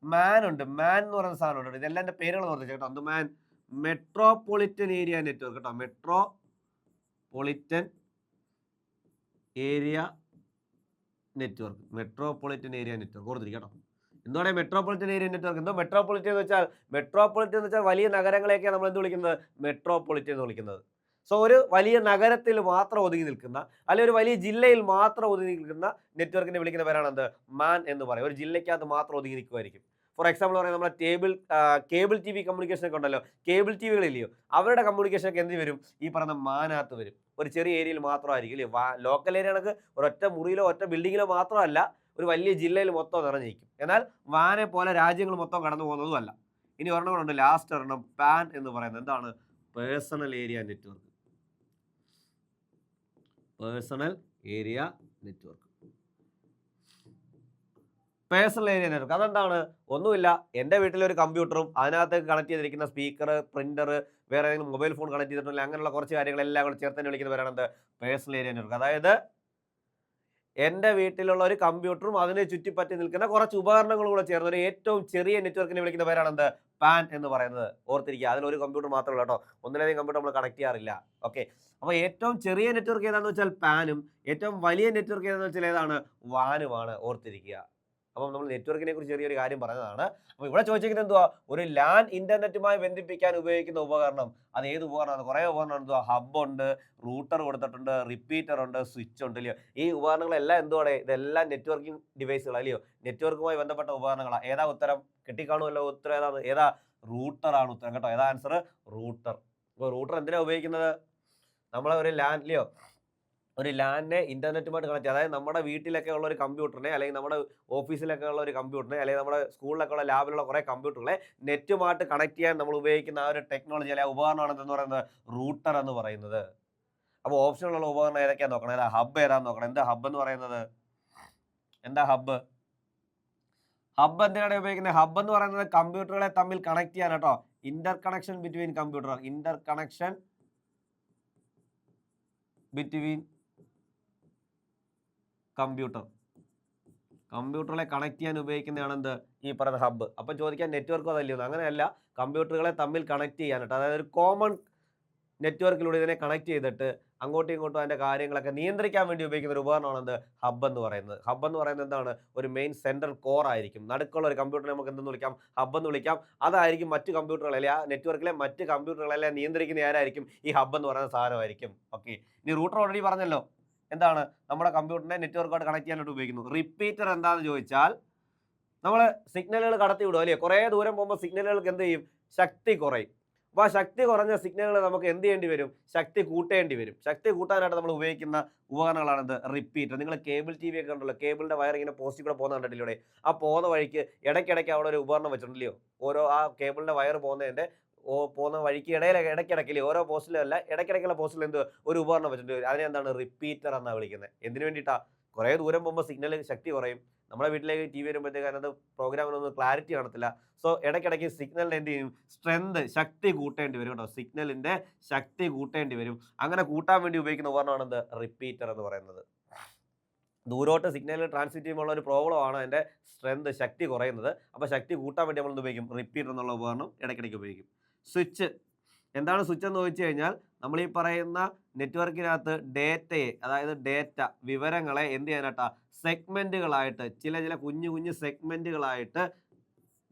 മാൻ ഉണ്ട്. മാൻ എന്ന് പറയുന്ന സാധനം ഉണ്ട്. ഇതെല്ലാം എൻ്റെ പേരുകൾ ഓർത്ത് കേട്ടോ. എന്ത് മാൻ? മെട്രോപൊളിറ്റൻ ഏരിയ നെറ്റ്വർക്ക് കേട്ടോ. Metropolitan area network. Metropolitan area network ഓർത്തിരിക്കും കേട്ടോ. എന്താണ് മെട്രോപൊളിറ്റൻ ഏരിയ നെറ്റ്വർക്ക്? എന്തോ മെട്രോപൊളിറ്റൻ എന്ന് വെച്ചാൽ വലിയ നഗരങ്ങളെയൊക്കെയാണ് നമ്മൾ എന്ത് വിളിക്കുന്നത്? മെട്രോപൊളിറ്റൻ എന്ന് വിളിക്കുന്നത്. സോ ഒരു വലിയ നഗരത്തിൽ മാത്രം ഒതുങ്ങി നിൽക്കുന്ന, അല്ലെങ്കിൽ ഒരു വലിയ ജില്ലയിൽ മാത്രം ഒതുങ്ങി നിൽക്കുന്ന നെറ്റ്വർക്കിനെ വിളിക്കുന്ന പേരാണ് എന്ത്? മാൻ എന്ന് പറയും. ഒരു ജില്ലയ്ക്കകത്ത് മാത്രം ഒതുങ്ങി നിൽക്കുമായിരിക്കും. ഫോർ എക്സാമ്പിൾ പറയുന്നത് നമ്മുടെ കേബിൾ TV കമ്മ്യൂണിക്കേഷൻ ഒക്കെ ഉണ്ടല്ലോ, കേബിൾ TVകളില്ലയോ, അവരുടെ കമ്മ്യൂണിക്കേഷൻ ഒക്കെ എന്ത് വരും? ഈ പറയുന്ന മാനകത്ത് വരും. ഒരു ചെറിയ ഏരിയയിൽ മാത്രമായിരിക്കും, ഇല്ലേ? ലോക്കൽ ഏരിയ കണക്ക് ഒരൊറ്റ മുറിയിലോ ഒറ്റ ബിൽഡിങ്ങിലോ മാത്രമല്ല, ഒരു വലിയ ജില്ലയിൽ മൊത്തം നിറഞ്ഞിരിക്കും. എന്നാൽ വാനെ പോലെ രാജ്യങ്ങൾ മൊത്തം കടന്നു പോകുന്നതുമല്ല. ഇനി ഒരെണ്ണമുണ്ട്, ലാസ്റ്റ് ഒരെണ്ണം, പാൻ എന്ന് പറയുന്നത്. എന്താണ്? Personal area network. Personal area network. Personal area network അതെന്താണ്? ഒന്നുമില്ല, എൻ്റെ വീട്ടിലൊരു കമ്പ്യൂട്ടറും അതിനകത്തേക്ക് കണക്ട് ചെയ്തിരിക്കുന്ന സ്പീക്കർ, പ്രിന്റർ, വേറെ ഏതെങ്കിലും മൊബൈൽ ഫോൺ കണക്ട് ചെയ്തിട്ടുണ്ടെങ്കിൽ അങ്ങനെയുള്ള കുറച്ച് കാര്യങ്ങളെല്ലാം കൂടെ ചേർത്ത് തന്നെ വിളിക്കുന്ന പേരാണ് എന്ത്? Personal area network. അതായത് എൻ്റെ വീട്ടിലുള്ള ഒരു കമ്പ്യൂട്ടറും അതിനെ ചുറ്റിപ്പറ്റി നിൽക്കുന്ന കുറച്ച് ഉപകരണങ്ങളും കൂടെ ചേർന്ന് ഒരു ഏറ്റവും ചെറിയ നെറ്റ്വർക്കിനെ വിളിക്കുന്ന പേരാണ് എന്ത്? പാൻ എന്ന് പറയുന്നത്. ഓർത്തിരിക്കുക, അതിലൊരു കമ്പ്യൂട്ടർ മാത്രമേ ഉള്ളൂ കേട്ടോ, ഒന്നിലധികം കമ്പ്യൂട്ടർ നമ്മൾ കണക്ട് ചെയ്യാറില്ല. ഓക്കെ, അപ്പോൾ ഏറ്റവും ചെറിയ നെറ്റ്വർക്ക് ഏതാണെന്ന് വെച്ചാൽ പാനും, ഏറ്റവും വലിയ നെറ്റ്വർക്ക് ഏതാണെന്ന് വെച്ചാൽ ഏതാണ്? വാനുമാണ്. ഓർത്തിരിക്കുക. അപ്പം നമ്മൾ നെറ്റ്വർക്കിനെ കുറിച്ച് ചെറിയൊരു കാര്യം പറഞ്ഞതാണ്. അപ്പോൾ ഇവിടെ ചോദിച്ചിരിക്കുന്നത് എന്തുവാ? ഒരു ലാൻ ഇന്റർനെറ്റുമായി ബന്ധിപ്പിക്കാൻ ഉപയോഗിക്കുന്ന ഉപകരണം. അത് ഏത് ഉപകരണമാണ്? കുറേ ഉപകരണം. എന്തുവാ? ഹബ് ഉണ്ട്, റൂട്ടർ കൊടുത്തിട്ടുണ്ട്, റിപ്പീറ്റർ ഉണ്ട്, സ്വിച്ച് ഉണ്ട്, ഇല്ലയോ? ഈ ഉപകരണങ്ങളെല്ലാം എന്തുവാണ്? ഇതെല്ലാം നെറ്റ്വർക്കിംഗ് ഡിവൈസുകൾ, അല്ലയോ? നെറ്റ്വർക്കുമായി ബന്ധപ്പെട്ട ഉപകരണങ്ങളാണ്. ഏതാ ഉത്തരം? കിട്ടിക്കാണുമല്ലോ ഉത്തരം. ഏതാ? റൂട്ടർ ആണ് ഉത്തരം കേട്ടോ. ഏതാ ആൻസർ? റൂട്ടർ. അപ്പോൾ റൂട്ടർ എന്തിനാണ് ഉപയോഗിക്കുന്നത്? നമ്മളെ ഒരു ലാൻ, ഇല്ലയോ, ഒരു ലാനിനെ ഇന്റർനെറ്റുമായിട്ട് കണക്ട് ചെയ്യുക. അതായത് നമ്മുടെ വീട്ടിലൊക്കെ ഉള്ള ഒരു കമ്പ്യൂട്ടറിനെ, അല്ലെങ്കിൽ നമ്മുടെ ഓഫീസിലൊക്കെ ഉള്ള ഒരു കമ്പ്യൂട്ടറിനെ, അല്ലെങ്കിൽ നമ്മുടെ സ്കൂളിലൊക്കെ ഉള്ള ലാബിലുള്ള കുറേ കമ്പ്യൂട്ടറുകളെ നെറ്റുമായിട്ട് കണക്ട് ചെയ്യാൻ നമ്മൾ ഉപയോഗിക്കുന്ന ആ ഒരു ടെക്നോളജി അല്ലെങ്കിൽ ഉപകരണമാണ് എന്ന് പറയുന്നത് റൂട്ടർ എന്ന് പറയുന്നത്. അപ്പോൾ ഓപ്ഷനിലുള്ള ഉപകരണം ഏതൊക്കെയാന്ന് നോക്കണം. ഏതാ ഹബ്ബ് ഏതാന്ന് നോക്കണം. എന്താ ഹബ്ബ് എന്ന് പറയുന്നത്? എന്താ ഹബ്ബ്? ഹബ്ബ് എന്തിനാണ് ഉപയോഗിക്കുന്നത്? ഹബ്ബ് എന്ന് പറയുന്നത് കമ്പ്യൂട്ടറുകളെ തമ്മിൽ കണക്ട് ചെയ്യാൻ കേട്ടോ. Interconnection between computer, interconnection between കമ്പ്യൂട്ടറുകളെ കണക്ട് ചെയ്യാൻ ഉപയോഗിക്കുന്നതാണ് എന്ത് ഈ പറയുന്ന ഹബ്ബ്. അപ്പം ചോദിക്കാൻ നെറ്റ്വർക്ക് അതല്ലയോ? അങ്ങനെയല്ല, കമ്പ്യൂട്ടറുകളെ തമ്മിൽ കണക്ട് ചെയ്യാനായിട്ട്, അതായത് ഒരു കോമൺ നെറ്റ്വർക്കിലൂടെ ഇതിനെ കണക്ട് ചെയ്തിട്ട് അങ്ങോട്ടും ഇങ്ങോട്ടും അതിൻ്റെ കാര്യങ്ങളൊക്കെ നിയന്ത്രിക്കാൻ വേണ്ടി ഉപയോഗിക്കുന്ന ഒരു ഉപകരണമാണ് എന്ത് ഹബ്ബ് എന്ന് പറയുന്നത്. ഹബ്ബ് എന്ന് പറയുന്നത് എന്താണ്? ഒരു മെയിൻ സെൻട്രൽ കോർ ആയിരിക്കും. നടുക്കുള്ള ഒരു കമ്പ്യൂട്ടറിനെ നമുക്ക് എന്തെന്ന് വിളിക്കാം? ഹബ്ബ് എന്ന് വിളിക്കാം. അതായിരിക്കും മറ്റ് കമ്പ്യൂട്ടറുകളെ, ആ നെറ്റ്വർക്കിലെ മറ്റ് കമ്പ്യൂട്ടറുകളെല്ലാം നിയന്ത്രിക്കുന്ന ആരായിരിക്കും? ഈ ഹബ്ബ് എന്ന് പറയുന്ന സാധനമായിരിക്കും. ഓക്കെ, ഇനി റൂട്ടർ ഓൾറെഡി പറഞ്ഞല്ലോ. എന്താണ്? നമ്മുടെ കമ്പ്യൂട്ടറിനെ നെറ്റ്വർക്കായിട്ട് കണക്ട് ചെയ്യാനായിട്ട് ഉപയോഗിക്കുന്നു. റിപ്പീറ്റർ എന്താണെന്ന് ചോദിച്ചാൽ, നമ്മൾ സിഗ്നലുകൾ കടത്തി വിടും അല്ലേ? കുറേ ദൂരം പോകുമ്പോൾ സിഗ്നലുകൾക്ക് എന്ത് ചെയ്യും? ശക്തി കുറയും. അപ്പോൾ ആ ശക്തി കുറഞ്ഞ സിഗ്നലുകൾ നമുക്ക് എന്ത് ചെയ്യേണ്ടി വരും? ശക്തി കൂട്ടേണ്ടി വരും. ശക്തി കൂട്ടാനായിട്ട് നമ്മൾ ഉപയോഗിക്കുന്ന ഉപകരണങ്ങളാണ് എന്ത്? റിപ്പീറ്റർ. നിങ്ങൾ കേബിൾ ടി വി ഒക്കെ ഉണ്ടല്ലോ, കേബിളിൻ്റെ വയർ ഇങ്ങനെ പോസ്റ്റിൽ കൂടെ പോകുന്ന കണ്ടിട്ടില്ലേ? ആ പോകുന്ന വഴിക്ക് ഇടയ്ക്കിടയ്ക്ക് അവിടെ ഒരു ഉപകരണം വെച്ചിട്ടുണ്ടല്ലോ. ഓരോ ആ കേബിളിൻ്റെ വയർ പോകുന്നതിൻ്റെ പോകുന്ന വഴിക്ക് ഇടയ്ക്കിടയ്ക്കില്ലേ, ഓരോ പോസ്റ്റിലല്ല, ഇടയ്ക്കിടയ്ക്കുള്ള പോസ്റ്റിൽ എന്ത് ഒരു ഉപകരണം വെച്ചിട്ടുണ്ട്. അതിനെ എന്താണ്? റിപ്പീറ്റർ എന്നാണ് വിളിക്കുന്നത്. എന്തിനു വേണ്ടിയിട്ടാണ്? കുറേ ദൂരം പോകുമ്പോൾ സിഗ്നൽ ശക്തി കുറയും. നമ്മുടെ വീട്ടിലേക്ക് ടി വി വരുമ്പോഴത്തേക്ക് അതിനകത്ത് പ്രോഗ്രാമിനൊന്നും ക്ലാരിറ്റി കാണത്തില്ല. സോ ഇടയ്ക്കിടയ്ക്ക് സിഗ്നലിൻ്റെ എന്ത് ചെയ്യും? സ്ട്രെങ്ത്, ശക്തി കൂട്ടേണ്ടി വരും കേട്ടോ. സിഗ്നലിൻ്റെ ശക്തി കൂട്ടേണ്ടി വരും. അങ്ങനെ കൂട്ടാൻ വേണ്ടി ഉപയോഗിക്കുന്ന ഉപകരണമാണ് എന്ത്? റിപ്പീറ്റർ എന്ന് പറയുന്നത്. ദൂരോട്ട് സിഗ്നൽ ട്രാൻസ്മിറ്റ് ചെയ്യുമ്പോൾ ഒരു പ്രോബ്ലമാണ് അതിൻ്റെ സ്ട്രെങ്ത്, ശക്തി കുറയുന്നത്. അപ്പോൾ ശക്തി കൂട്ടാൻ വേണ്ടി നമ്മൾ എന്ത് ഉപയോഗിക്കും? റിപ്പീറ്റർ എന്നുള്ള ഉപകരണം ഇടയ്ക്കിടയ്ക്ക് ഉപയോഗിക്കും. സ്വിച്ച്. എന്താണ് സ്വിച്ച് എന്ന് ചോദിച്ചു കഴിഞ്ഞാൽ, നമ്മൾ ഈ പറയുന്ന നെറ്റ്വർക്കിനകത്ത് ഡേറ്റയെ, അതായത് ഡേറ്റ വിവരങ്ങളെ എന്ത് ചെയ്യാനായിട്ടാ? സെഗ്മെന്റുകളായിട്ട്, ചില കുഞ്ഞു കുഞ്ഞു സെഗ്മെന്റുകളായിട്ട്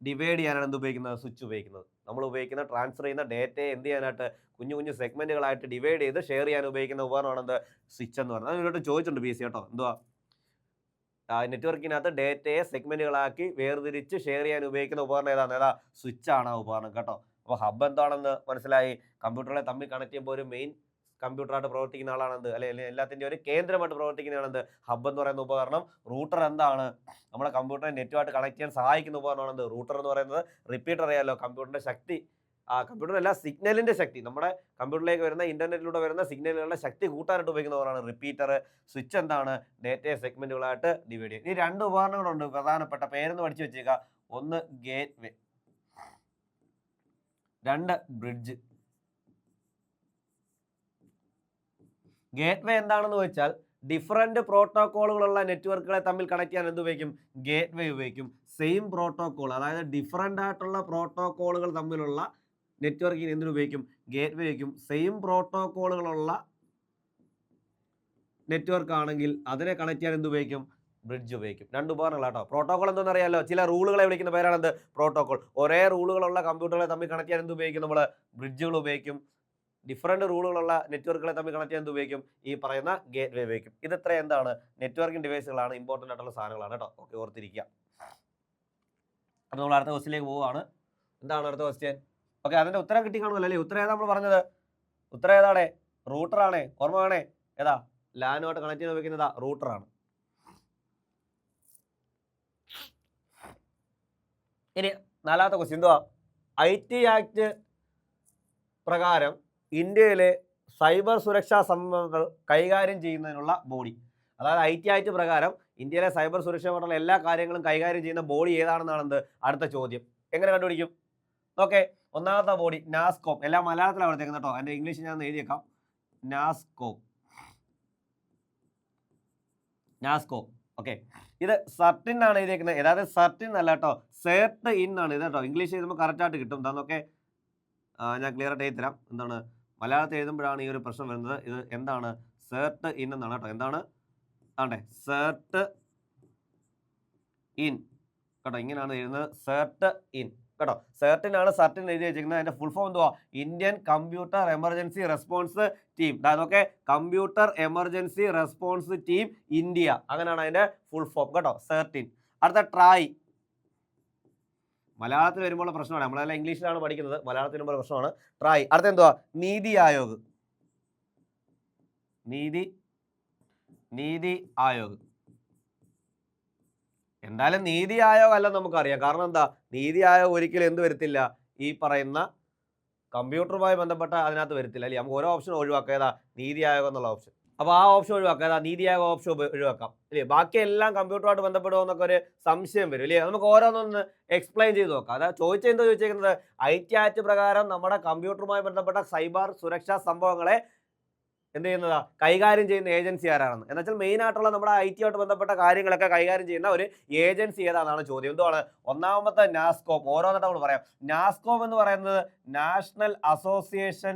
ഡിവൈഡ് ചെയ്യാനാണ് എന്ത് ഉപയോഗിക്കുന്നത്? സ്വിച്ച് ഉപയോഗിക്കുന്നത്. നമ്മൾ ഉപയോഗിക്കുന്ന ട്രാൻസ്ഫർ ചെയ്യുന്ന ഡേറ്റയെ എന്ത് ചെയ്യാനായിട്ട്? കുഞ്ഞു കുഞ്ഞു സെഗ്മെന്റുകളായിട്ട് ഡിവൈഡ് ചെയ്ത് ഷെയർ ചെയ്യാൻ ഉപയോഗിക്കുന്ന ഉപകരണമാണ് എന്ത്? സ്വിച്ച് എന്ന് പറയുന്നത്. അത് ഇവരോട്ട് ചോദിച്ചിട്ടുണ്ട് ബി സി കേട്ടോ. എന്തുവാ? നെറ്റ്വർക്കിനകത്ത് ഡേറ്റയെ സെഗ്മെന്റുകളാക്കി വേർതിരിച്ച് ഷെയർ ചെയ്യാൻ ഉപയോഗിക്കുന്ന ഉപകരണം ഏതാണ്? ഏതാ? സ്വിച്ച് ആണ് ആ ഉപകരണം കേട്ടോ. അപ്പോൾ ഹബ്ബ് എന്താണെന്ന് മനസ്സിലായി. കമ്പ്യൂട്ടറുകളെ തമ്മിൽ കണക്ട് ചെയ്യുമ്പോൾ ഒരു മെയിൻ കമ്പ്യൂട്ടറായിട്ട് പ്രവർത്തിക്കുന്ന ആളാണെന്ത്, അല്ലെങ്കിൽ എല്ലാത്തിൻ്റെ ഒരു കേന്ദ്രമായിട്ട് പ്രവർത്തിക്കുന്നതാണെന്ത്? ഹബ്ബ് എന്ന് പറയുന്ന ഉപകരണം. റൂട്ടർ എന്താണ്? നമ്മുടെ കമ്പ്യൂട്ടറിനെ നെറ്റുമായിട്ട് കണക്ട് ചെയ്യാൻ സഹായിക്കുന്ന ഉപകരണമാണെന്ത്? റൂട്ടർ എന്ന് പറയുന്നത്. റിപ്പീറ്റർ അറിയാമല്ലോ, കമ്പ്യൂട്ടറിൻ്റെ ശക്തി, കമ്പ്യൂട്ടറിലല്ല സിഗ്നലിൻ്റെ ശക്തി, നമ്മുടെ കമ്പ്യൂട്ടറിലേക്ക് വരുന്ന ഇന്റർനെറ്റിലൂടെ വരുന്ന സിഗ്നലുകളുടെ ശക്തി കൂട്ടാനായിട്ട് ഉപയോഗിക്കുന്നവരാണ് റിപ്പീറ്റർ. സ്വിച്ച് എന്താണ്? ഡേറ്റയെ സെഗ്മെന്റുകളായിട്ട് ഡിവൈഡ് ചെയ്യും. ഈ രണ്ട് ഉപകരണങ്ങളുണ്ട് പ്രധാനപ്പെട്ട, പേരെന്ന് പഠിച്ചു വെച്ചേക്കുക. ഒന്ന് ഗേറ്റ് വേ, രണ്ട് ബ്രിഡ്ജ്. ഗേറ്റ് വേ എന്താണെന്ന് വെച്ചാൽ, ഡിഫറൻറ്റ് പ്രോട്ടോക്കോളുകളുള്ള നെറ്റ്വർക്കുകളെ തമ്മിൽ കണക്ട് ചെയ്യാൻ എന്ത് ഉപയോഗിക്കും? ഗേറ്റ് വേ ഉപയോഗിക്കും. സെയിം പ്രോട്ടോക്കോൾ, അതായത് ഡിഫറൻ്റ് ആയിട്ടുള്ള പ്രോട്ടോക്കോളുകൾ തമ്മിലുള്ള നെറ്റ്വർക്കിന് എന്തിനു ഉപയോഗിക്കും? ഗേറ്റ് വേ ഉപയോഗിക്കും. സെയിം പ്രോട്ടോക്കോളുകളുള്ള നെറ്റ്വർക്ക് ആണെങ്കിൽ അതിനെ കണക്ട് ചെയ്യാൻ എന്ത് ഉപയോഗിക്കും? ബ്രിഡ്ജ് ഉപയോഗിക്കും. രണ്ട് ഉപകരണങ്ങളാട്ടോ. പ്രോട്ടോക്കോൾ എന്താണെന്ന് അറിയാമല്ലോ, ചില റൂളുകളെ വിളിക്കുന്ന പേരാണ് എന്ത്? പ്രോട്ടോക്കോൾ. ഒരേ റൂളുകളുള്ള കമ്പ്യൂട്ടറുകളെ തമ്മിൽ കണക്ട് ചെയ്യാൻ എന്ത് ഉപയോഗിക്കും? നമ്മൾ ബ്രിഡ്ജുകൾ ഉപയോഗിക്കും. ഡിഫറൻറ്റ് റൂളുകളുള്ള നെറ്റ്വർക്കുകളെ തമ്മിൽ കണക്ട് ചെയ്യാൻ എന്ത് ഉപയോഗിക്കും? ഈ പറയുന്ന ഗേറ്റ് വേ ഉപയോഗിക്കും. ഇതെത്ര എന്താണ്? നെറ്റ്വർക്കിംഗ് ഡിവൈസുകളാണ്, ഇമ്പോർട്ടൻ്റ് ആയിട്ടുള്ള സാധനങ്ങളാണ് കേട്ടോ. ഓക്കെ, ഓർത്തിരിക്കുക. അപ്പോൾ നമ്മൾ അടുത്ത ക്വസ്റ്റിലേക്ക് പോവുകയാണ്. എന്താണ് അടുത്ത ക്വസ്റ്റ്യൻ? ഓക്കെ, അതിൻ്റെ ഉത്തരം കിട്ടി കാണുമല്ലോ അല്ലേ? ഉത്തരം ഏതാ നമ്മൾ പറഞ്ഞത്? ഉത്തരം ഏതാണേ? റൂട്ടറാണേ. ഓർമ്മ വേണേ? ഏതാ? ലാനുമായിട്ട് കണക്ട് ചെയ്ത് ഉപയോഗിക്കുന്നതാ റൂട്ടറാണ്. ഇനി നാലാമത്തെ ക്വസ്റ്റ്യൻ എന്തുവാ? IT ആക്ട് പ്രകാരം ഇന്ത്യയിലെ സൈബർ സുരക്ഷാ സംഭവങ്ങൾ കൈകാര്യം ചെയ്യുന്നതിനുള്ള ബോഡി, അതായത് IT ആക്ട് പ്രകാരം ഇന്ത്യയിലെ സൈബർ സുരക്ഷയുമായിട്ടുള്ള എല്ലാ കാര്യങ്ങളും കൈകാര്യം ചെയ്യുന്ന ബോഡി ഏതാണെന്നാണ് അടുത്ത ചോദ്യം. എങ്ങനെ കണ്ടുപിടിക്കും? ഓക്കെ, ഒന്നാമത്തെ ബോഡി നാസ്കോം. എല്ലാം മലയാളത്തിലാണ് കൊടുത്തേക്കുന്നത് കേട്ടോ. അതിൻ്റെ ഇംഗ്ലീഷ് ഞാൻ എഴുതിയേക്കാം. നാസ്കോം. ഓക്കെ, ഇത് സർട്ടിൻ ആണ് എഴുതിയേക്കുന്നത്. അതായത് സർട്ടിൻ അല്ല കേട്ടോ, സേർട്ട് ഇൻ ആണ് ഇത് കേട്ടോ. ഇംഗ്ലീഷ് എഴുതുമ്പോൾ കറക്റ്റായിട്ട് കിട്ടും. എന്താണെന്നൊക്കെ ഞാൻ ക്ലിയർ ആയിട്ട് എഴുതി തരാം. എന്താണ് മലയാളത്തിൽ എഴുതുമ്പോഴാണ് ഈ ഒരു പ്രശ്നം വരുന്നത്. ഇത് എന്താണ്? സേർട്ട് ഇൻ എന്നാണ് കേട്ടോ. എന്താണ്? ആണ്ടേ, സേർട്ട് ഇൻ കേട്ടോ. ഇങ്ങനെയാണ് എഴുതുന്നത്, സേർട്ട് ഇൻ കേട്ടോ. സേർട്ടിൻ ആണ് സർട്ടിൻ എഴുതി വെച്ചിരിക്കുന്നത്. അതിന്റെ ഫുൾ ഫോം എന്തുവാ? Indian computer emergency response team. അതൊക്കെ computer emergency response team India, അങ്ങനെയാണ് അതിന്റെ ഫുൾ ഫോം കേട്ടോ, സേർട്ടിൻ. അടുത്ത ട്രായ്. മലയാളത്തിൽ വരുമ്പോൾ പ്രശ്നമാണ്, നമ്മളെല്ലാം ഇംഗ്ലീഷിലാണ് പഠിക്കുന്നത്, മലയാളത്തിൽ വരുമ്പോൾ പ്രശ്നമാണ്. ട്രായ്. അടുത്ത എന്തുവാ? നീതി ആയോഗ്. നീതി നീതി ആയോഗ്. എന്തായാലും നീതി ആയോഗ് അല്ലെന്ന് നമുക്കറിയാം. കാരണം എന്താ, നീതി ആയോഗ് ഒരിക്കലും എന്ത് വരത്തില്ല, ഈ പറയുന്ന കമ്പ്യൂട്ടറുമായി ബന്ധപ്പെട്ട അതിനകത്ത് വരത്തില്ല അല്ലേ. നമുക്ക് ഓരോ ഓപ്ഷൻ ഒഴിവാക്കാം. ഏതാ, നീതി ആയോഗ് എന്നുള്ള ഓപ്ഷൻ. അപ്പോൾ ആ ഓപ്ഷൻ ഒഴിവാക്കാം. ഏതാ, നീതി ആയോഗ് ഓപ്ഷൻ ഒഴിവാക്കാം അല്ലേ. ബാക്കി എല്ലാം കമ്പ്യൂട്ടറുമായിട്ട് ബന്ധപ്പെടുമോ എന്നൊക്കെ ഒരു സംശയം വരും അല്ലേ. നമുക്ക് ഓരോന്നൊന്ന് എക്സ്പ്ലെയിൻ ചെയ്ത് നോക്കാം. അതാ ചോദിച്ചെന്താ ചോദിച്ചേക്കുന്നത്, IT ആക്ട് പ്രകാരം നമ്മുടെ കമ്പ്യൂട്ടറുമായി ബന്ധപ്പെട്ട സൈബർ സുരക്ഷാ സംഭവങ്ങളെ എന്ത് ചെയ്യുന്നതാ, കൈകാര്യം ചെയ്യുന്ന ഏജൻസി ആരാണെന്ന്. എന്ന് വെച്ചാൽ മെയിൻ ആയിട്ടുള്ള നമ്മുടെ IT ആയിട്ട് ബന്ധപ്പെട്ട കാര്യങ്ങളൊക്കെ കൈകാര്യം ചെയ്യുന്ന ഒരു ഏജൻസി ഏതാണെന്നാണ് ചോദ്യം. എന്തുവാണ്, ഒന്നാമത്തെ നാസ്കോം. ഓരോന്നിട്ട് നമ്മൾ പറയാം. നാസ്കോം എന്ന് പറയുന്നത് national association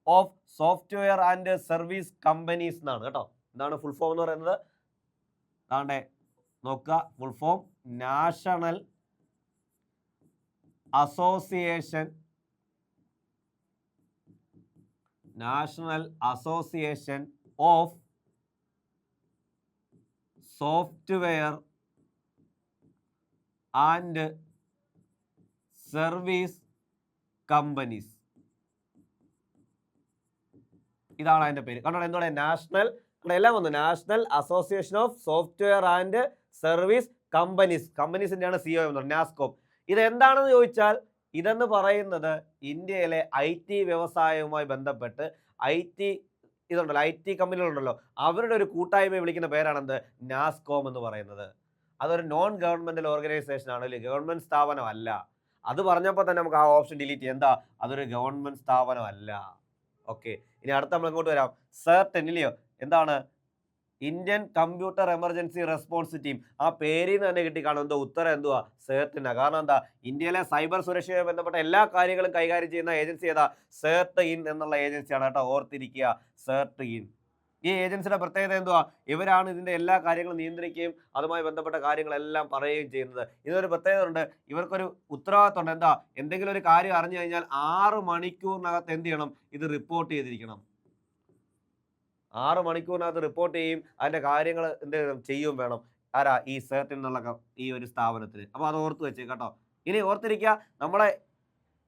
of software and service companies എന്നാണ് കേട്ടോ. എന്താണ് ഫുൾ ഫോം എന്ന് പറയുന്നത്, താണ്ടെ നോക്കുക, full form national association of software and service companies. ഇതാണ് അതിന്റെ പേര്. കണ്ടോ, എന്താണ് നാഷണൽ, എല്ലാം വന്നു, national association of software and service companies. കമ്പനീസിന്റെയാണ് CEO എന്ന്, നാസ്കോം. ഇത് എന്താണെന്ന് ചോദിച്ചാൽ, ഇതെന്ന് പറയുന്നത് ഇന്ത്യയിലെ IT വ്യവസായവുമായി ബന്ധപ്പെട്ട് IT ഇതുണ്ടല്ലോ, IT കമ്പനികളുണ്ടല്ലോ, അവരുടെ ഒരു കൂട്ടായ്മയെ വിളിക്കുന്ന പേരാണെന്ത്, നാസ്കോം എന്ന് പറയുന്നത്. അതൊരു നോൺ ഗവൺമെന്റൽ ഓർഗനൈസേഷൻ ആണ് അല്ലേ, ഗവൺമെന്റ് സ്ഥാപനമല്ല. അത് പറഞ്ഞപ്പോൾ തന്നെ നമുക്ക് ആ ഓപ്ഷൻ ഡിലീറ്റ് ചെയ്യാം. എന്താ, അതൊരു ഗവൺമെന്റ് സ്ഥാപനമല്ല. ഓക്കെ, ഇനി അടുത്ത നമ്മൾ ഇങ്ങോട്ട് വരാം. CERT ഇല്ലയോ, എന്താണ്, Indian computer emergency response team. ആ പേരിൽ നിന്ന് തന്നെ കിട്ടിക്കാണും എന്തോ ഉത്തരം എന്തുവാ, CERT. കാരണം എന്താ, ഇന്ത്യയിലെ സൈബർ സുരക്ഷയുമായി ബന്ധപ്പെട്ട എല്ലാ കാര്യങ്ങളും കൈകാര്യം ചെയ്യുന്ന ഏജൻസി ഏതാ, CERT എന്നുള്ള ഏജൻസിയാണ് കേട്ടോ, ഓർത്തിരിക്കുക, CERT. ഈ ഏജൻസിയുടെ പ്രത്യേകത എന്തുവാ, ഇവരാണ് ഇതിന്റെ എല്ലാ കാര്യങ്ങളും നിയന്ത്രിക്കുകയും അതുമായി ബന്ധപ്പെട്ട കാര്യങ്ങളെല്ലാം പറയുകയും ചെയ്യുന്നത്. ഇതൊരു പ്രത്യേകത ഉണ്ട്, ഇവർക്കൊരു ഉത്തരവാദിത്വം ഉണ്ട്. എന്താ, എന്തെങ്കിലും ഒരു കാര്യം അറിഞ്ഞു കഴിഞ്ഞാൽ 6 മണിക്കൂറിനകത്ത് എന്ത് ചെയ്യണം, ഇത് റിപ്പോർട്ട് ചെയ്തിരിക്കണം. 6 മണിക്കൂറിനകത്ത് റിപ്പോർട്ട് ചെയ്യും, അതിന്റെ കാര്യങ്ങൾ എന്ത് ചെയ്യും വേണം, ആരാ, ഈ CERT എന്നുള്ള ഈ ഒരു സ്ഥാപനത്തിന്. അപ്പോൾ അത് ഓർത്ത് വെച്ചേ കേട്ടോ. ഇനി ഓർത്തിരിക്കുക,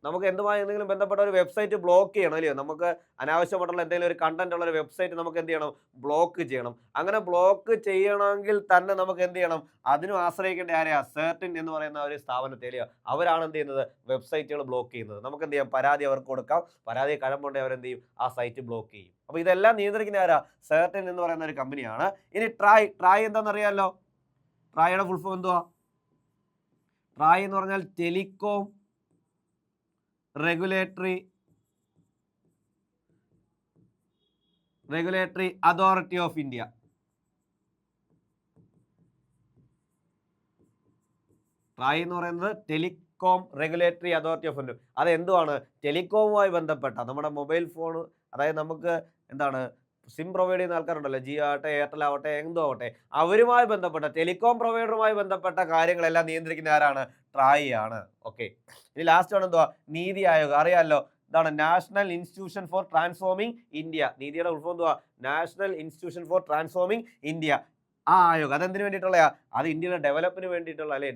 നമുക്ക് എന്തുമായി എന്തെങ്കിലും ബന്ധപ്പെട്ട ഒരു വെബ്സൈറ്റ് ബ്ലോക്ക് ചെയ്യണം അല്ലയോ, നമുക്ക് അനാവശ്യമായിട്ടുള്ള എന്തെങ്കിലും ഒരു കണ്ടന്റ് ഉള്ള ഒരു വെബ്സൈറ്റ് നമുക്ക് എന്ത് ചെയ്യണം, ബ്ലോക്ക് ചെയ്യണം. അങ്ങനെ ബ്ലോക്ക് ചെയ്യണമെങ്കിൽ തന്നെ നമുക്ക് എന്ത് ചെയ്യണം, അതിനും ആശ്രയിക്കേണ്ട ആരെയാ, CERT എന്ന് പറയുന്ന ഒരു സ്ഥാപനത്തെ അല്ലയോ. അവരാണ് എന്ത് ചെയ്യുന്നത്, വെബ്സൈറ്റുകൾ ബ്ലോക്ക് ചെയ്യുന്നത്. നമുക്ക് എന്ത് ചെയ്യാം, പരാതി അവർക്ക് കൊടുക്കാം. പരാതി കഴമ്പുണ്ടെങ്കിൽ അവരെന്ത് ചെയ്യും, ആ സൈറ്റ് ബ്ലോക്ക് ചെയ്യും. അപ്പോൾ ഇതെല്ലാം നിയന്ത്രിക്കുന്ന ആരാ, CERT എന്ന് പറയുന്ന ഒരു കമ്പനിയാണ്. ഇനി ട്രായ് എന്താണെന്നറിയാമല്ലോ, ട്രായുടെ ഫുൾ ഫോം എന്തുവാ, ട്രായ് എന്ന് പറഞ്ഞാൽ telecom regulatory authority of India. TRAI എന്ന് പറയുന്നത് telecom regulatory authority of India. അത് എന്തുവാണ്, ടെലികോമുമായി ബന്ധപ്പെട്ട നമ്മുടെ മൊബൈൽ ഫോൺ, അതായത് നമുക്ക് എന്താണ് സിം പ്രൊവൈഡ് ചെയ്യുന്ന ആൾക്കാരുണ്ടല്ലോ, ജിയോ ആവട്ടെ, എയർടെൽ ആവട്ടെ, എന്തോ ആവട്ടെ, അവരുമായി ബന്ധപ്പെട്ട ടെലികോം പ്രൊവൈഡറുമായി ബന്ധപ്പെട്ട കാര്യങ്ങളെല്ലാം നിയന്ത്രിക്കുന്ന ആരാണ്, ട്രായ് ആണ്. ഓക്കെ, ഇനി ലാസ്റ്റ് ആണ് എന്തുവാ, നീതി ആയോഗ്. അറിയാമല്ലോ, ഇതാണ് national institution for transforming India. നീതിയുടെ ഉത്ഭവം എന്തുവാ, national institution for transforming India. ആ ആയോഗ് അതെന്തിനു വേണ്ടിയിട്ടുള്ളയാ, അത് ഇന്ത്യയുടെ ഡെവലപ്പിന് വേണ്ടിയിട്ടുള്ള അല്ലെ,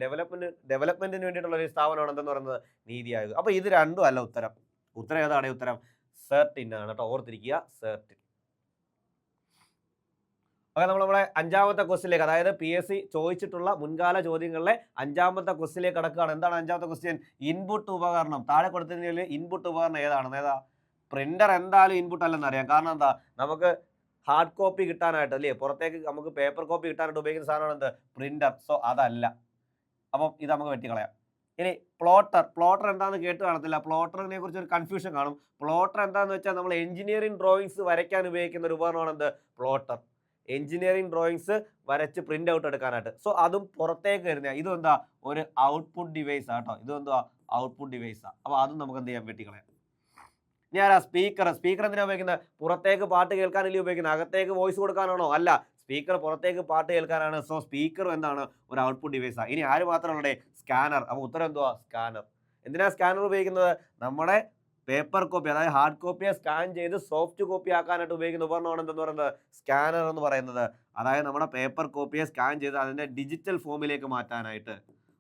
ഡെവലപ്മെന്റിന് വേണ്ടിയിട്ടുള്ള ഒരു സ്ഥാപനമാണ് എന്തെന്ന് പറയുന്നത്, നീതി ആയോഗ്. അപ്പോൾ ഇത് രണ്ടും അല്ല ഉത്തരം. ഉത്തരം ഏതാണ്, ഉത്തരം CERT ആണ് കേട്ടോ, ഓർത്തിരിക്കുക, CERT. ഓക്കെ, നമ്മുടെ 5ാമത്തെ ക്വസ്റ്റ്യനിലേക്ക്, അതായത് PSC ചോദിച്ചിട്ടുള്ള മുൻകാല ചോദ്യങ്ങളിലെ 5ാമത്തെ ക്വസ്റ്റ്യനിലേക്ക് കടക്കുകയാണ്. എന്താണ് 5ാമത്തെ ക്വസ്റ്റ്യൻ, ഇൻപുട്ട് ഉപകരണം. താഴെ കൊടുത്തതിൽ ഇൻപുട്ട് ഉപകരണം ഏതാണെന്ന്. ഏതാ, പ്രിന്റർ എന്തായാലും ഇൻപുട്ട് അല്ലെന്ന് അറിയാം. കാരണം എന്താ, നമുക്ക് ഹാർഡ് കോപ്പി കിട്ടാനായിട്ട് അല്ലേ, പുറത്തേക്ക് നമുക്ക് പേപ്പർ കോപ്പി കിട്ടാനായിട്ട് ഉപയോഗിക്കുന്ന സാധനമാണ് എന്ത്, പ്രിന്റർ. സോ അതല്ല. അപ്പം ഇത് നമുക്ക് വെട്ടിക്കളയാം. ഇനി പ്ലോട്ടർ എന്താണെന്ന് കേട്ട് കാണത്തില്ല. പ്ലോട്ടറിനെ കുറിച്ച് ഒരു കൺഫ്യൂഷൻ കാണും. പ്ലോട്ടർ എന്താണെന്ന് വെച്ചാൽ നമ്മൾ എഞ്ചിനീയറിംഗ് ഡ്രോയിങ്സ് വരയ്ക്കാൻ ഉപയോഗിക്കുന്ന ഒരു ഉപകരണമാണ് എന്ത്, പ്ലോട്ടർ. എഞ്ചിനീയറിംഗ് ഡ്രോയിങ്സ് വരച്ച് പ്രിന്റ് ഔട്ട് എടുക്കാനായിട്ട്. സോ അതും പുറത്തേക്ക് വരുന്ന ഇതും എന്താ, ഒരു ഔട്ട്പുട്ട് ഡിവൈസ് ആട്ടോ. ഇതും എന്താ, ഔട്ട്പുട്ട് ഡിവൈസാണ്. അപ്പോൾ അതും നമുക്ക് എന്ത് ചെയ്യാൻ, വെട്ടിക്കളയാം. ഇനി ആരാ, സ്പീക്കർ എന്തിനാ ഉപയോഗിക്കുന്നത്, പുറത്തേക്ക് പാട്ട് കേൾക്കാനല്ലേ ഉപയോഗിക്കുന്നത്, അകത്തേക്ക് വോയിസ് കൊടുക്കാനാണോ, അല്ല, സ്പീക്കർ പുറത്തേക്ക് പാട്ട് കേൾക്കാനാണ്. സോ സ്പീക്കർ എന്താണ്, ഒരു ഔട്ട്പുട്ട് ഡിവൈസാണ്. ഇനി ആര് മാത്രമല്ലേ, സ്കാനർ. അപ്പോൾ ഉത്തരം എന്തുവാ, സ്കാനർ. എന്തിനാ സ്കാനർ ഉപയോഗിക്കുന്നത്, നമ്മുടെ പേപ്പർ കോപ്പി അതായത് ഹാർഡ് കോപ്പിയെ സ്കാൻ ചെയ്ത് സോഫ്റ്റ് കോപ്പി ആക്കാനായിട്ട് ഉപയോഗിക്കുന്ന ഉപകരണമാണ് എന്തെന്ന് പറയുന്നത്, സ്കാനർ എന്ന് പറയുന്നത്. അതായത് നമ്മുടെ പേപ്പർ കോപ്പിയെ സ്കാൻ ചെയ്ത് അതിൻ്റെ ഡിജിറ്റൽ ഫോമിലേക്ക് മാറ്റാനായിട്ട്.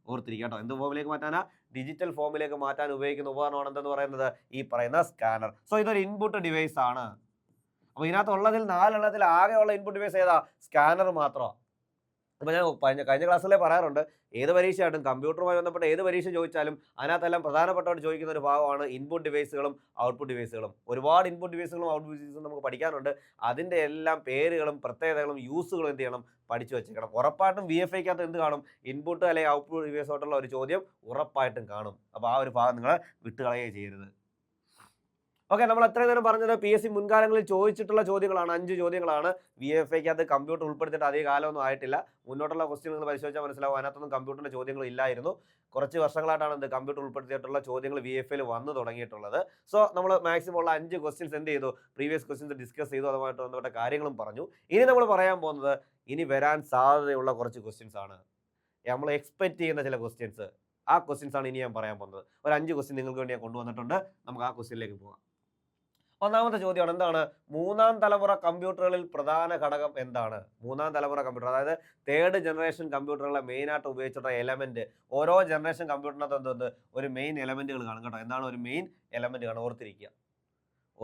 ഓർത്തിരിക്കുക കേട്ടോ, എന്ത് ഫോമിലേക്ക് മാറ്റാനാ, ഡിജിറ്റൽ ഫോമിലേക്ക് മാറ്റാൻ ഉപയോഗിക്കുന്ന ഉപകരണമാണ് എന്തെന്ന് പറയുന്നത്, ഈ പറയുന്ന സ്കാനർ. സോ ഇതൊരു ഇൻപുട്ട് ഡിവൈസ് ആണ്. അപ്പോൾ ഇതിനകത്തുള്ളതിൽ 4 എണ്ണത്തിൽ ആകെയുള്ള ഇൻപുട്ട് ഡിവൈസ് ഏതാ? സ്കാനർ മാത്രമാണ്. അപ്പോൾ ഞാൻ കഴിഞ്ഞ ക്ലാസ്സിലേ പറയാറുണ്ട്, ഏത് പരീക്ഷയായിട്ടും കമ്പ്യൂട്ടറുമായി ബന്ധപ്പെട്ട ഏത് പരീക്ഷ ചോദിച്ചാലും അതിനകത്തെല്ലാം പ്രധാനപ്പെട്ടതായിട്ട് ചോദിക്കുന്ന ഒരു ഭാഗമാണ് ഇൻപുട്ട് ഡിവൈസുകളും ഔട്ട്പുട്ട് ഡിവൈസുകളും. ഒരുപാട് ഇൻപുട്ട് ഡിവൈസുകളും ഔട്ട്പുട്ട് ഡിവൈസുകളും നമുക്ക് പഠിക്കാനുണ്ട്. അതിൻ്റെ എല്ലാം പേരുകളും പ്രത്യേകതകളും യൂസുകളും എന്ത് ചെയ്യണം? പഠിച്ചു വെച്ചേക്കണം. ഉറപ്പായിട്ടും VFAക്കകത്ത് എന്ത് കാണും? ഇൻപുട്ട് അല്ലെങ്കിൽ ഔട്ട്പുട്ട് ഡിവൈസോട്ടുള്ള ഒരു ചോദ്യം ഉറപ്പായിട്ടും കാണും. അപ്പോൾ ആ ഒരു ഭാഗം നിങ്ങൾ വിട്ടുകളയുകയും ചെയ്യരുത്. ഓക്കെ, നമ്മൾ അത്രയും നേരം പറഞ്ഞത് PSC മുൻകാലങ്ങളിൽ ചോദിച്ചിട്ടുള്ള ചോദ്യങ്ങളാണ്. 5 ചോദ്യങ്ങളാണ്. VFAക്കകത്ത് കമ്പ്യൂട്ടർ ഉൾപ്പെടുത്തിയിട്ട് അധിക കാലമൊന്നും ആയിട്ടില്ല. മുന്നോട്ടുള്ള ക്വസ്റ്റ്യൻ നിങ്ങൾ പരിശോധിച്ചാൽ മനസ്സിലാവും, അതിനകത്തൊന്നും കമ്പ്യൂട്ടറിൻ്റെ ചോദ്യങ്ങൾ ഇല്ലായിരുന്നു. കുറച്ച് വർഷങ്ങളായിട്ടാണ് കമ്പ്യൂട്ടർ ഉൾപ്പെടുത്തിയിട്ടുള്ള ചോദ്യങ്ങൾ VFAയിൽ വന്നു തുടങ്ങിയിട്ടുള്ളത്. സോ നമ്മൾ മാക്സിമം ഉള്ള 5 ക്വസ്റ്റ്യൻസ് എന്ത് ചെയ്തു? പ്രീവിയസ് ക്വസ്റ്റ്യൻസ് ഡിസ്കസ് ചെയ്തു, അതുമായിട്ട് ബന്ധപ്പെട്ട കാര്യങ്ങളും പറഞ്ഞു. ഇനി നമ്മൾ പറയാൻ പോകുന്നത് ഇനി വരാൻ സാധ്യതയുള്ള കുറച്ച് ക്വസ്റ്റ്യൻസ് ആണ്. നമ്മൾ എക്സ്പെക്ട് ചെയ്യുന്ന ചില ക്വസ്റ്റ്യൻസ്. ആ ക്വസ്റ്റ്യൻസ് ആണ് ഇനി ഞാൻ പറയാൻ പോകുന്നത്. ഒരു 5 ക്വസ്റ്റ്യൻ നിങ്ങൾക്ക് വേണ്ടി ഞാൻ കൊണ്ടുവന്നിട്ടുണ്ട്. നമുക്ക് ആ ക്വസ്റ്റ്യനിലേക്ക് പോകാം. ഒന്നാമത്തെ ചോദ്യമാണ്, എന്താണ് മൂന്നാം തലമുറ കമ്പ്യൂട്ടറുകളിൽ പ്രധാന ഘടകം എന്താണ്? മൂന്നാം തലമുറ കമ്പ്യൂട്ടർ, അതായത് തേർഡ് ജനറേഷൻ കമ്പ്യൂട്ടറുകളെ മെയിനായിട്ട് ഉപയോഗിച്ചിട്ടുള്ള എലമെന്റ്. ഓരോ ജനറേഷൻ കമ്പ്യൂട്ടറിനകത്ത് എന്തുണ്ട്? ഒരു മെയിൻ എലമെന്റുകൾ കാണും കേട്ടോ. എന്താണ് ഒരു മെയിൻ എലമെന്റ് കാണും? ഓർത്തിരിക്കുക,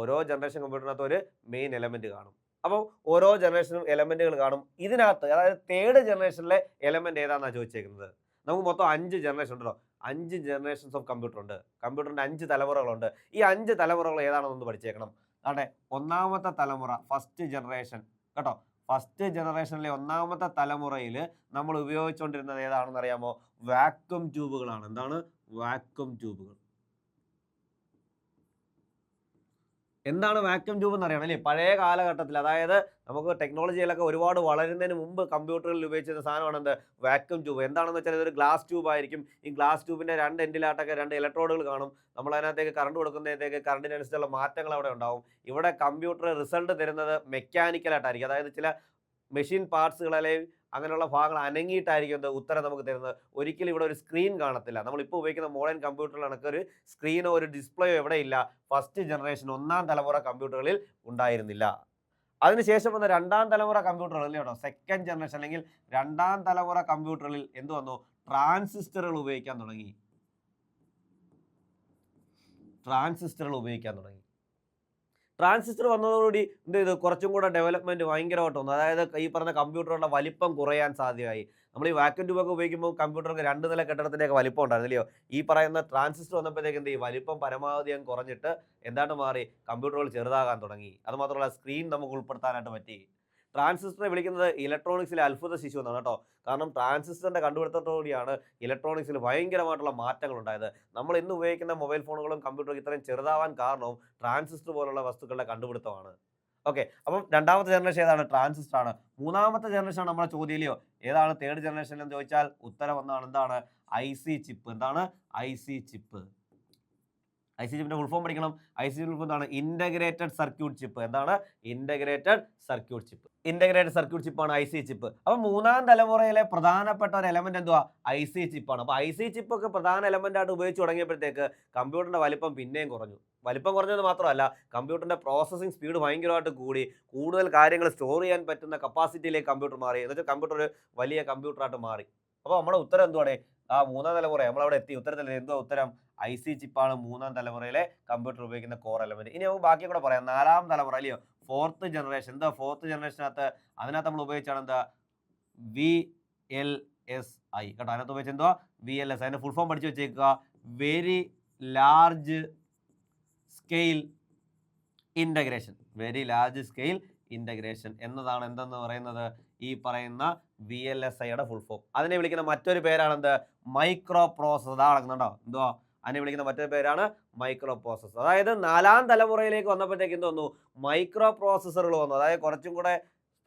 ഓരോ ജനറേഷൻ കമ്പ്യൂട്ടറിനകത്ത് ഒരു മെയിൻ എലമെന്റ് കാണും. അപ്പോൾ ഓരോ ജനറേഷനും എലമെന്റുകൾ കാണും. ഇതിനകത്ത് അതായത് തേർഡ് ജനറേഷനിലെ എലമെന്റ് ഏതാണെന്നാണ് ചോദിച്ചേക്കുന്നത്. നമുക്ക് മൊത്തം 5 ജനറേഷൻ ഉണ്ടല്ലോ. 5 ജനറേഷൻസ് ഓഫ് കമ്പ്യൂട്ടർ ഉണ്ട്. കമ്പ്യൂട്ടറിൻ്റെ 5 തലമുറകളുണ്ട്. ഈ 5 തലമുറകൾ ഏതാണെന്നൊന്ന് പഠിച്ചേക്കണം. അതെ, ഒന്നാമത്തെ തലമുറ ഫസ്റ്റ് ജനറേഷൻ കേട്ടോ. ഫസ്റ്റ് ജനറേഷനിലെ ഒന്നാമത്തെ തലമുറയിൽ നമ്മൾ ഉപയോഗിച്ചുകൊണ്ടിരുന്നത് ഏതാണെന്ന് അറിയാമോ? വാക്വം ട്യൂബുകളാണ്. എന്താണ്? വാക്വം ട്യൂബുകൾ. എന്താണ് വാക്വം ട്യൂബ് എന്ന് അറിയണം അല്ലേ? പഴയ കാലഘട്ടത്തിൽ, അതായത് നമുക്ക് ടെക്നോളജിയിലൊക്കെ ഒരുപാട് വളരുന്നതിന് മുമ്പ് കമ്പ്യൂട്ടറിൽ ഉപയോഗിച്ചിരുന്ന സാധനമാണ് എന്ത്? Vacuum tube. എന്താണെന്ന് വെച്ചാൽ ഇതൊരു ഗ്ലാസ് ട്യൂബ് ആയിരിക്കും. ഈ ഗ്ലാസ് ട്യൂബിൻ്റെ 2 എൻഡിലായിട്ടൊക്കെ 2 ഇലക്ട്രോഡുകൾ കാണും. നമ്മൾ അതിനകത്തേക്ക് കറണ്ട് കൊടുക്കുന്നതിനകത്തേക്ക് കറണ്ടിനനുസരിച്ചുള്ള മാറ്റങ്ങൾ അവിടെ ഉണ്ടാവും. ഇവിടെ കമ്പ്യൂട്ടർ റിസൾട്ട് തരുന്നത് മെക്കാനിക്കലായിട്ടായിരിക്കും. അതായത് ചില മെഷീൻ പാർട്സുകൾ അല്ലെങ്കിൽ അങ്ങനെയുള്ള ഭാഗങ്ങൾ അനങ്ങിയിട്ടായിരിക്കും ഉത്തരം നമുക്ക് തരുന്നത്. ഒരിക്കലും ഇവിടെ ഒരു സ്ക്രീൻ കാണത്തില്ല. നമ്മളിപ്പോൾ ഉപയോഗിക്കുന്ന മോഡേൺ കമ്പ്യൂട്ടറിൽ കണക്കൊരു സ്ക്രീനോ ഒരു ഡിസ്പ്ലേയോ എവിടെ ഇല്ല. ഫസ്റ്റ് ജനറേഷൻ ഒന്നാം തലമുറ കമ്പ്യൂട്ടറുകളിൽ ഉണ്ടായിരുന്നില്ല. അതിനുശേഷം വന്ന രണ്ടാം തലമുറ കമ്പ്യൂട്ടറുകളിൽ കേട്ടോ, സെക്കൻഡ് ജനറേഷൻ അല്ലെങ്കിൽ രണ്ടാം തലമുറ കമ്പ്യൂട്ടറിൽ എന്ത് വന്നു? ട്രാൻസിസ്റ്ററുകൾ ഉപയോഗിക്കാൻ തുടങ്ങി. ട്രാൻസിസ്റ്ററുകൾ ഉപയോഗിക്കാൻ തുടങ്ങി. ട്രാൻസിസ്റ്റർ വന്നതോടുകൂടി എന്ത് ചെയ്തു? കുറച്ചും കൂടെ ഡെവലപ്മെൻറ്റ് ഭയങ്കരമായിട്ട് വന്നു. അതായത് ഈ പറഞ്ഞ കമ്പ്യൂട്ടറുടെ വലിപ്പം കുറയാൻ സാധ്യതയായി. നമ്മൾ ഈ വാക്വം ട്യൂബൊക്കെ ഉപയോഗിക്കുമ്പോൾ കമ്പ്യൂട്ടർക്ക് 2 നില കെട്ടിടത്തിൻ്റെയൊക്കെ വലിപ്പം ഉണ്ടായിരുന്നില്ലയോ? ഈ പറയുന്ന ട്രാൻസിസ്റ്റർ വന്നപ്പോഴത്തേക്ക് എന്ത് ചെയ്യും? വലിപ്പം പരമാവധി അങ്ങ് കുറഞ്ഞിട്ട് എന്താണ്ട് മാറി? കമ്പ്യൂട്ടറുകൾ ചെറുതാകാൻ തുടങ്ങി. അതുമാത്രമല്ല സ്ക്രീൻ നമുക്ക് ഉൾപ്പെടുത്താനായിട്ട് പറ്റി. ട്രാൻസിസ്റ്ററെ വിളിക്കുന്നത് ഇലക്ട്രോണിക്സിലെ അത്ഭുത ശിശു എന്നാണ് കേട്ടോ. കാരണം ട്രാൻസിസ്റ്ററിൻ്റെ കണ്ടുപിടുത്തത്തോടുകൂടിയാണ് ഇലക്ട്രോണിക്സിൽ ഭയങ്കരമായിട്ടുള്ള മാറ്റങ്ങൾ ഉണ്ടായത്. നമ്മൾ ഇന്ന് ഉപയോഗിക്കുന്ന മൊബൈൽ ഫോണുകളും കമ്പ്യൂട്ടറും ഇത്രയും ചെറുതാവാൻ കാരണവും ട്രാൻസിസ്റ്റർ പോലുള്ള വസ്തുക്കളുടെ കണ്ടുപിടുത്തമാണ്. ഓക്കെ, അപ്പം രണ്ടാമത്തെ ജനറേഷൻ ഏതാണ്? ട്രാൻസിസ്റ്റർ ആണ്. മൂന്നാമത്തെ ജനറേഷൻ ആണ് നമ്മുടെ ചോദ്യം. ഏതാണ് തേർഡ് ജനറേഷൻ എന്ന് ചോദിച്ചാൽ ഉത്തരം ഒന്നാണ്. എന്താണ്? IC chip. എന്താണ്? IC chip. IC ചിപ്പിന്റെ ഫുൾ ഫോം പഠിക്കണം. IC ചിപ്പ് എന്താണ്? Integrated circuit chip. എന്താണ്? Integrated circuit chip. Integrated circuit ചിപ്പാണ് IC ചിപ്പ്. അപ്പോൾ മൂന്നാം തലമുറയിലെ പ്രധാനപ്പെട്ട ഒരു എലമെന്റ് എന്തുവാ? IC ചിപ്പാണ്. അപ്പോൾ IC ചിപ്പ് ഒക്കെ പ്രധാന എലമെന്റ് ആയിട്ട് ഉപയോഗിച്ച് തുടങ്ങിയപ്പോഴത്തേക്ക് കമ്പ്യൂട്ടറിന്റെ വലിപ്പം പിന്നെയും കുറഞ്ഞു. വലിപ്പം കുറഞ്ഞത് മാത്രമല്ല, കമ്പ്യൂട്ടറിന്റെ പ്രോസസ്സിംഗ് സ്പീഡ് ഭയങ്കരമായിട്ട് കൂടി. കൂടുതൽ കാര്യങ്ങൾ സ്റ്റോർ ചെയ്യാൻ പറ്റുന്ന കപ്പാസിറ്റിയിലേക്ക് കമ്പ്യൂട്ടർ മാറി. എന്നുവെച്ചാൽ കമ്പ്യൂട്ടർ ഒരു വലിയ കമ്പ്യൂട്ടറായിട്ട് മാറി. അപ്പോൾ നമ്മുടെ ഉത്തരം എന്തുവാണ്? ആ മൂന്നാം തലമുറ നമ്മളവിടെ എത്തി. ഉത്തരത്തിൽ എന്തുവാ ഉത്തരം? IC ചിപ്പാണ് മൂന്നാം തലമുറയിലെ കമ്പ്യൂട്ടർ ഉപയോഗിക്കുന്ന കോർ എലമെന്റ്. ഇനി നമുക്ക് ബാക്കി കൂടെ പറയാം. നാലാം തലമുറ അല്ലയോ? Fourth generation. എന്താ ഫോർത്ത് ജനറേഷനകത്ത്? അതിനകത്ത് നമ്മൾ ഉപയോഗിച്ചാണ് എന്താ? VLSI കേട്ടോ. അതിനകത്ത് ഉപയോഗിച്ച് എന്തുവാ? VLSI. അതിന്റെ ഫുൾ ഫോം പഠിച്ചു വെച്ചേക്കുക. Very large scale integration. Very large scale integration എന്നതാണ് എന്തെന്ന് പറയുന്നത്? ഈ പറയുന്ന VLSIയുടെ ഫുൾ ഫോം. അതിനെ വിളിക്കുന്ന മറ്റൊരു പേരാണ് എന്ത്? Micro processor. അതാ നടക്കുന്നുണ്ടോ? എന്തുവാ? അതിനെ വിളിക്കുന്ന മറ്റൊരു പേരാണ് മൈക്രോ പ്രോസസ്സർ. അതായത് നാലാം തലമുറയിലേക്ക് വന്നപ്പോഴത്തേക്ക് എന്ത് വന്നു? മൈക്രോ പ്രോസസ്സറുകൾ വന്നു. അതായത് കുറച്ചും കൂടെ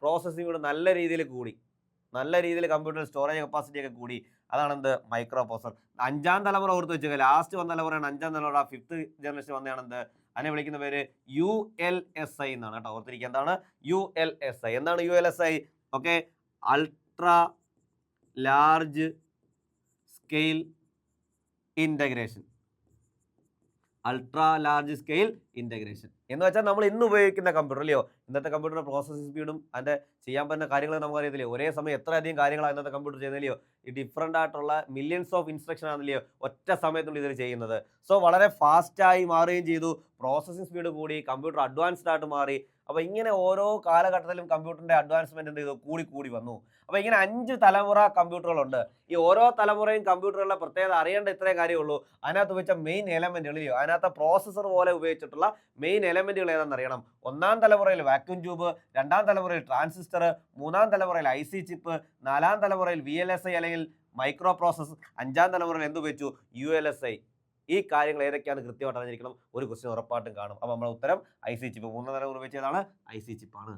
പ്രോസസ്സിംഗ് കൂടെ നല്ല രീതിയിൽ കൂടി. നല്ല രീതിയിൽ കമ്പ്യൂട്ടർ സ്റ്റോറേജ് കപ്പാസിറ്റി ഒക്കെ കൂടി. അതാണ് എന്ത്? Micro processor. അഞ്ചാം തലമുറ ഓർത്ത് വെച്ചേക്കുക. ലാസ്റ്റ് വന്ന തലമുറയാണ് അഞ്ചാം തലമുറ. ഫിഫ്ത്ത് ജനറേഷൻ വന്നതാണ് എന്ത്? അതിനെ വിളിക്കുന്ന പേര് ULSI എന്നാണ് കേട്ടോ. ഓർത്തിരിക്കുക. എന്താണ്? ULSI. എന്താണ് ULSI? Okay, ultra large scale integration. Ultra large scale integration എന്ന് വെച്ചാൽ നമ്മൾ ഇന്ന് ഉപയോഗിക്കുന്ന കമ്പ്യൂട്ടർ അല്ലയോ, ഇന്നത്തെ കമ്പ്യൂട്ടറിന്റെ പ്രോസസ്സിംഗ് സ്പീഡും അതിന്റെ ചെയ്യാൻ പറ്റുന്ന കാര്യങ്ങൾ നമുക്കറിയത്തില്ലേ, ഒരേ സമയം എത്രയധികം കാര്യങ്ങളാണ് ഇന്നത്തെ കമ്പ്യൂട്ടർ ചെയ്യുന്നില്ലയോ, ഈ ഡിഫറൻ്റ് ആയിട്ടുള്ള മില്യൺസ് ഓഫ് ഇൻസ്ട്രക്ഷൻ ആണല്ലയോ ഒറ്റ സമയത്തുള്ളിൽ ഇതിൽ ചെയ്യുന്നത്. സോ വളരെ ഫാസ്റ്റായി മാറുകയും ചെയ്തു, പ്രോസസ്സിംഗ് സ്പീഡ് കൂടി, കമ്പ്യൂട്ടർ അഡ്വാൻസ്ഡ് ആയിട്ട് മാറി. അപ്പോൾ ഇങ്ങനെ ഓരോ കാലഘട്ടത്തിലും കമ്പ്യൂട്ടറിന്റെ അഡ്വാൻസ്മെന്റ് എന്ത് ചെയ്തു, കൂടി കൂടി വന്നു. അപ്പോൾ ഇങ്ങനെ 5 തലമുറ കമ്പ്യൂട്ടറുകളുണ്ട്. ഈ ഓരോ തലമുറയും കമ്പ്യൂട്ടറുകളുടെ പ്രത്യേകത അറിയേണ്ട ഇത്രേ കാര്യമുള്ളൂ. അതിനകത്ത് വെച്ച മെയിൻ എലമെന്റുകളിലെയോ അതിനകത്തെ പ്രോസസ്സർ പോലെ ഉപയോഗിച്ചിട്ടുള്ള മെയിൻ എലമെന്റുകൾ ഏതാണെന്ന് അറിയണം. 1ാം തലമുറയിൽ വാക്യൂം ട്യൂബ്, 2ാം തലമുറയിൽ ട്രാൻസിസ്റ്റർ, 3ാം തലമുറയിൽ IC ചിപ്പ്, 4ാം തലമുറയിൽ VLSI അല്ലെങ്കിൽ മൈക്രോ പ്രോസസ്സർ, 5ാം തലമുറയിൽ എന്ത് ഉപയോഗിച്ചു, ULSI. ഈ കാര്യങ്ങൾ ഏതൊക്കെയാണ് കൃത്യമായിട്ട് അറിഞ്ഞിരിക്കണം. ഒരു ക്വസ്റ്റ്യൻ ഉറപ്പായിട്ടും കാണും. അപ്പോൾ നമ്മുടെ ഉത്തരം IC ചിപ്പ്. 3ാം തലമുറ ഉപയോഗിച്ചതാണ് IC ചിപ്പാണ്.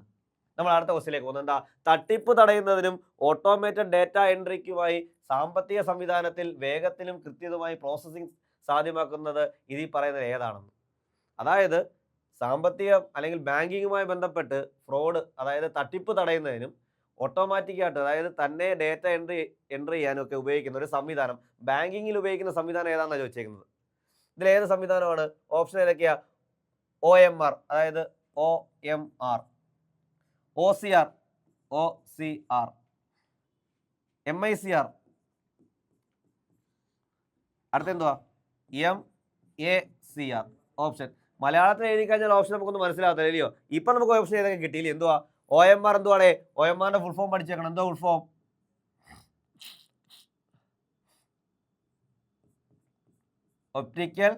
നമ്മൾ അടുത്ത ക്വസ്റ്റ്യനിലേക്ക് പോകുന്നത് എന്താ, തട്ടിപ്പ് തടയുന്നതിനും ഓട്ടോമേറ്റഡ് ഡേറ്റ എൻട്രിക്കുമായി സാമ്പത്തിക സംവിധാനത്തിൽ വേഗത്തിലും കൃത്യതയുമായി പ്രോസസ്സിംഗ് സാധ്യമാക്കുന്നത് ഇതിൽ പറയുന്നത് ഏതാണെന്ന്. അതായത് സാമ്പത്തിക അല്ലെങ്കിൽ ബാങ്കിങ്ങുമായി ബന്ധപ്പെട്ട് ഫ്രോഡ്, അതായത് തട്ടിപ്പ് തടയുന്നതിനും ഓട്ടോമാറ്റിക്കായിട്ട്, അതായത് തന്നെ ഡേറ്റ എൻട്രി ചെയ്യാനും ഒക്കെ ഉപയോഗിക്കുന്ന ഒരു സംവിധാനം, ബാങ്കിങ്ങിൽ ഉപയോഗിക്കുന്ന സംവിധാനം ഏതാണെന്നാണ് ചോദിച്ചേക്കുന്നത്. ഇതിലേത് സംവിധാനമാണ്? ഓപ്ഷൻ ഏതൊക്കെയാ? OMR, അതായത് OMR, OCR, OCR, MICR, അടുത്ത എന്തുവാ? MACR. ഓപ്ഷൻ മലയാളത്തിൽ എഴുതി കഴിഞ്ഞാൽ ഓപ്ഷൻ നമുക്കൊന്നും മനസ്സിലാകത്തില്ല അല്ലയോ. ഇപ്പം നമുക്ക് ഓപ്ഷൻ ഏതൊക്കെ കിട്ടിയില്ലേ? എന്തുവാ? OMR എന്തുവാണേ? OMRന്റെ ഫുൾ ഫോം പഠിച്ചേക്കണം. എന്തോ full form? Optical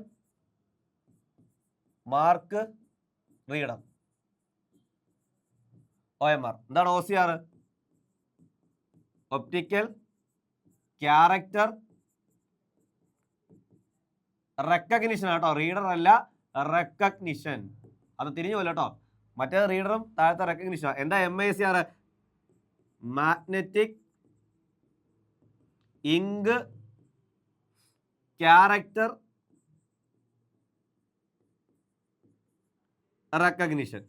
mark reader. OMR. എന്താണ് OCR? ഒപ്റ്റിക്കൽ ക്യാരക്ടർ റെക്കഗ്നിഷൻ കേട്ടോ, റീഡർ അല്ല, റെക്കഗ്നിഷൻ. അത് തിരിഞ്ഞു പോലെ കേട്ടോ, മറ്റേ റീഡറും താഴത്തെ റെക്കഗ്നിഷൻ. എന്താ MICR? Magnetic ink character recognition.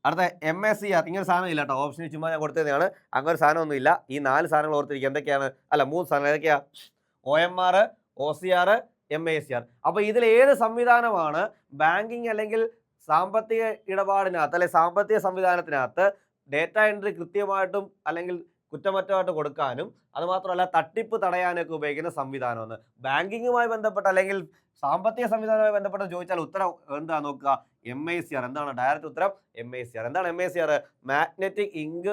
അടുത്ത MACR. ഇങ്ങനെ സാധനം ഇല്ല കേട്ടോ, ഓപ്ഷൻ ചുമ്മാ ഞാൻ കൊടുത്തതാണ്. അങ്ങനെ ഒരു സാധനമൊന്നും ഇല്ല. ഈ 4 സാധനങ്ങൾ ഓർത്തിരിക്കുക. എന്തൊക്കെയാണ്? അല്ല, 3 സാധനം ഏതൊക്കെയാ? OMR, OCR, MACR. അപ്പോൾ ഇതിൽ ഏത് സംവിധാനമാണ് ബാങ്കിങ് അല്ലെങ്കിൽ സാമ്പത്തിക ഇടപാടിനകത്ത് അല്ലെങ്കിൽ സാമ്പത്തിക സംവിധാനത്തിനകത്ത് ഡേറ്റ എൻട്രി കൃത്യമായിട്ടും അല്ലെങ്കിൽ കുറ്റമറ്റമായിട്ട് കൊടുക്കാനും അതുമാത്രമല്ല തട്ടിപ്പ് തടയാനൊക്കെ ഉപയോഗിക്കുന്ന സംവിധാനമെന്ന്? ബാങ്കിങ്ങുമായി ബന്ധപ്പെട്ട് അല്ലെങ്കിൽ സാമ്പത്തിക സംവിധാനവുമായി ബന്ധപ്പെട്ട് ചോദിച്ചാൽ ഉത്തരം എന്താ നോക്കുക? MICR. എന്താണ് ഡയറക്റ്റ് ഉത്തരം? MICR. എന്താണ് MICR? Magnetic ink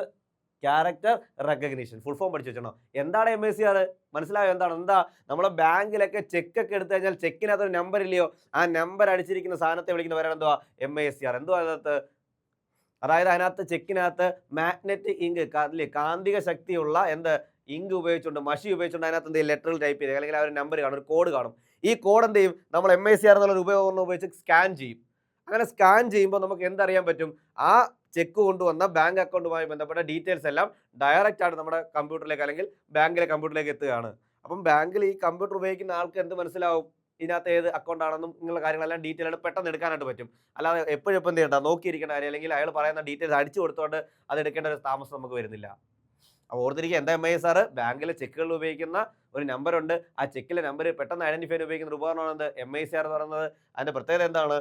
character recognition. Full form പഠിച്ചു വെച്ചോ. എന്താണ് MICR? മനസ്സിലായോ എന്താണ്? എന്താ നമ്മളെ ബാങ്കിലൊക്കെ ചെക്കൊക്കെ എടുത്തു കഴിഞ്ഞാൽ ചെക്കിനകത്തൊരു നമ്പർ ഇല്ലയോ, ആ നമ്പർ അടിച്ചിരിക്കുന്ന സാധനത്തെ വിളിക്കുന്ന പേരാണ് എന്തുവാ? MICR. എന്തുവാ അതിനകത്ത്? അതായത് അതിനകത്ത് ചെക്കിനകത്ത് മാഗ്നറ്റിക് ഇങ്ക്, കാന്തിക ശക്തിയുള്ള എന്ത് ഇങ്ക് ഉപയോഗിച്ചുകൊണ്ട്, മഷി ഉപയോഗിച്ചുകൊണ്ട് അതിനകത്ത് എന്ത് ചെയ്യും, ലെറ്ററുകൾ ടൈപ്പ് ചെയ്ത് അല്ലെങ്കിൽ ആ ഒരു നമ്പർ കാണും, ഒരു കോഡ് കാണും. ഈ കോഡ് എന്ത് ചെയ്യും, നമ്മൾ MICR എന്നുള്ളൊരു ഉപകരണം ഉപയോഗിച്ച് സ്കാൻ ചെയ്യും. അങ്ങനെ സ്കാൻ ചെയ്യുമ്പോൾ നമുക്ക് എന്തറിയാൻ പറ്റും? ആ ചെക്ക് കൊണ്ടുവന്ന ബാങ്ക് അക്കൗണ്ടുമായി ബന്ധപ്പെട്ട ഡീറ്റെയിൽസ് എല്ലാം ഡയറക്റ്റ് ആയിട്ട് നമ്മുടെ കമ്പ്യൂട്ടറിലേക്ക് അല്ലെങ്കിൽ ബാങ്കിലെ കമ്പ്യൂട്ടറിലേക്ക് എത്തുകയാണ്. അപ്പം ബാങ്കിൽ ഈ കമ്പ്യൂട്ടർ ഉപയോഗിക്കുന്ന ആൾക്ക് എന്ത് മനസ്സിലാവും? ഇതിനകത്ത് ഏത് അക്കൗണ്ട് ആണെന്നും ഇങ്ങനെയുള്ള കാര്യങ്ങളെല്ലാം ഡീറ്റെയിൽ ആയിട്ട് പെട്ടെന്ന് എടുക്കാനായിട്ട് പറ്റും. അല്ലാതെ എപ്പോഴും എന്ത് ചെയ്യണ്ട, നോക്കിയിരിക്കേണ്ട കാര്യം അല്ലെങ്കിൽ അയാൾ പറയുന്ന ഡീറ്റെയിൽസ് അടിച്ചു കൊടുത്തുകൊണ്ട് അത് എടുക്കേണ്ട ഒരു താമസം നമുക്ക് വരുന്നില്ല. അപ്പോൾ ഓർത്തിരിക്കുക, എന്താ MICR? ബാങ്കിലെ ചെക്കുകളിൽ ഉപയോഗിക്കുന്ന ഒരു നമ്പറുണ്ട്. ആ ചെക്കിലെ നമ്പർ പെട്ടെന്ന് ഐഡന്റിഫൈ ചെയ്യാൻ ഉപയോഗിക്കുന്ന ഒരു ഉപകരണമാണ് എന്ത്? MICR എന്ന് പറയുന്നത്. അതിന്റെ പ്രത്യേകത എന്താണ്?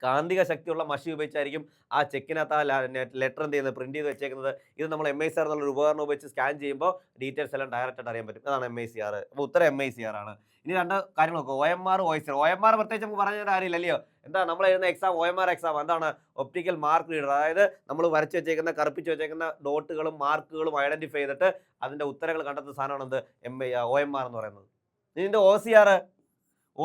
കാന്തിക ശക്തിയുള്ള മഷി ഉപയോഗിച്ചായിരിക്കും ആ ചെക്കിനകത്ത് ആ ലെറ്റർ എന്ത് ചെയ്യുന്നത്, പ്രിന്റ് ചെയ്ത് വെച്ചേക്കുന്നത്. ഇത് നമ്മൾ MICR എന്നുള്ളൊരു ഉപകരണം ഉപയോഗിച്ച് സ്കാൻ ചെയ്യുമ്പോൾ ഡീറ്റെയിൽസ് എല്ലാം ഡയറക്റ്റ് ആയിട്ട് അറിയാൻ പറ്റും. അതാണ് MICR. അപ്പോൾ ഉത്തരം MICR ആണ്. ഇനി 2 കാര്യങ്ങൾ നോക്കുക, OMR, OCR. OMR പ്രത്യേകിച്ച് നമുക്ക് പറഞ്ഞ കാര്യമില്ല അല്ലയോ. എന്താ നമ്മൾ എഴുതുന്ന എക്സാം OMR എക്സാം എന്താണ്? Optical mark reader. അതായത് നമ്മൾ വരച്ച് വെച്ചേക്കുന്ന, കറുപ്പിച്ച് വെച്ചേക്കുന്ന ഡോട്ടുകളും മാർക്കുകളും ഐഡന്റിഫൈ ചെയ്തിട്ട് അതിന്റെ ഉത്തരങ്ങൾ കണ്ടെത്തുന്ന സാധനമാണ് എന്ത്? OMR എന്ന് പറയുന്നത്. ഇതിന്റെ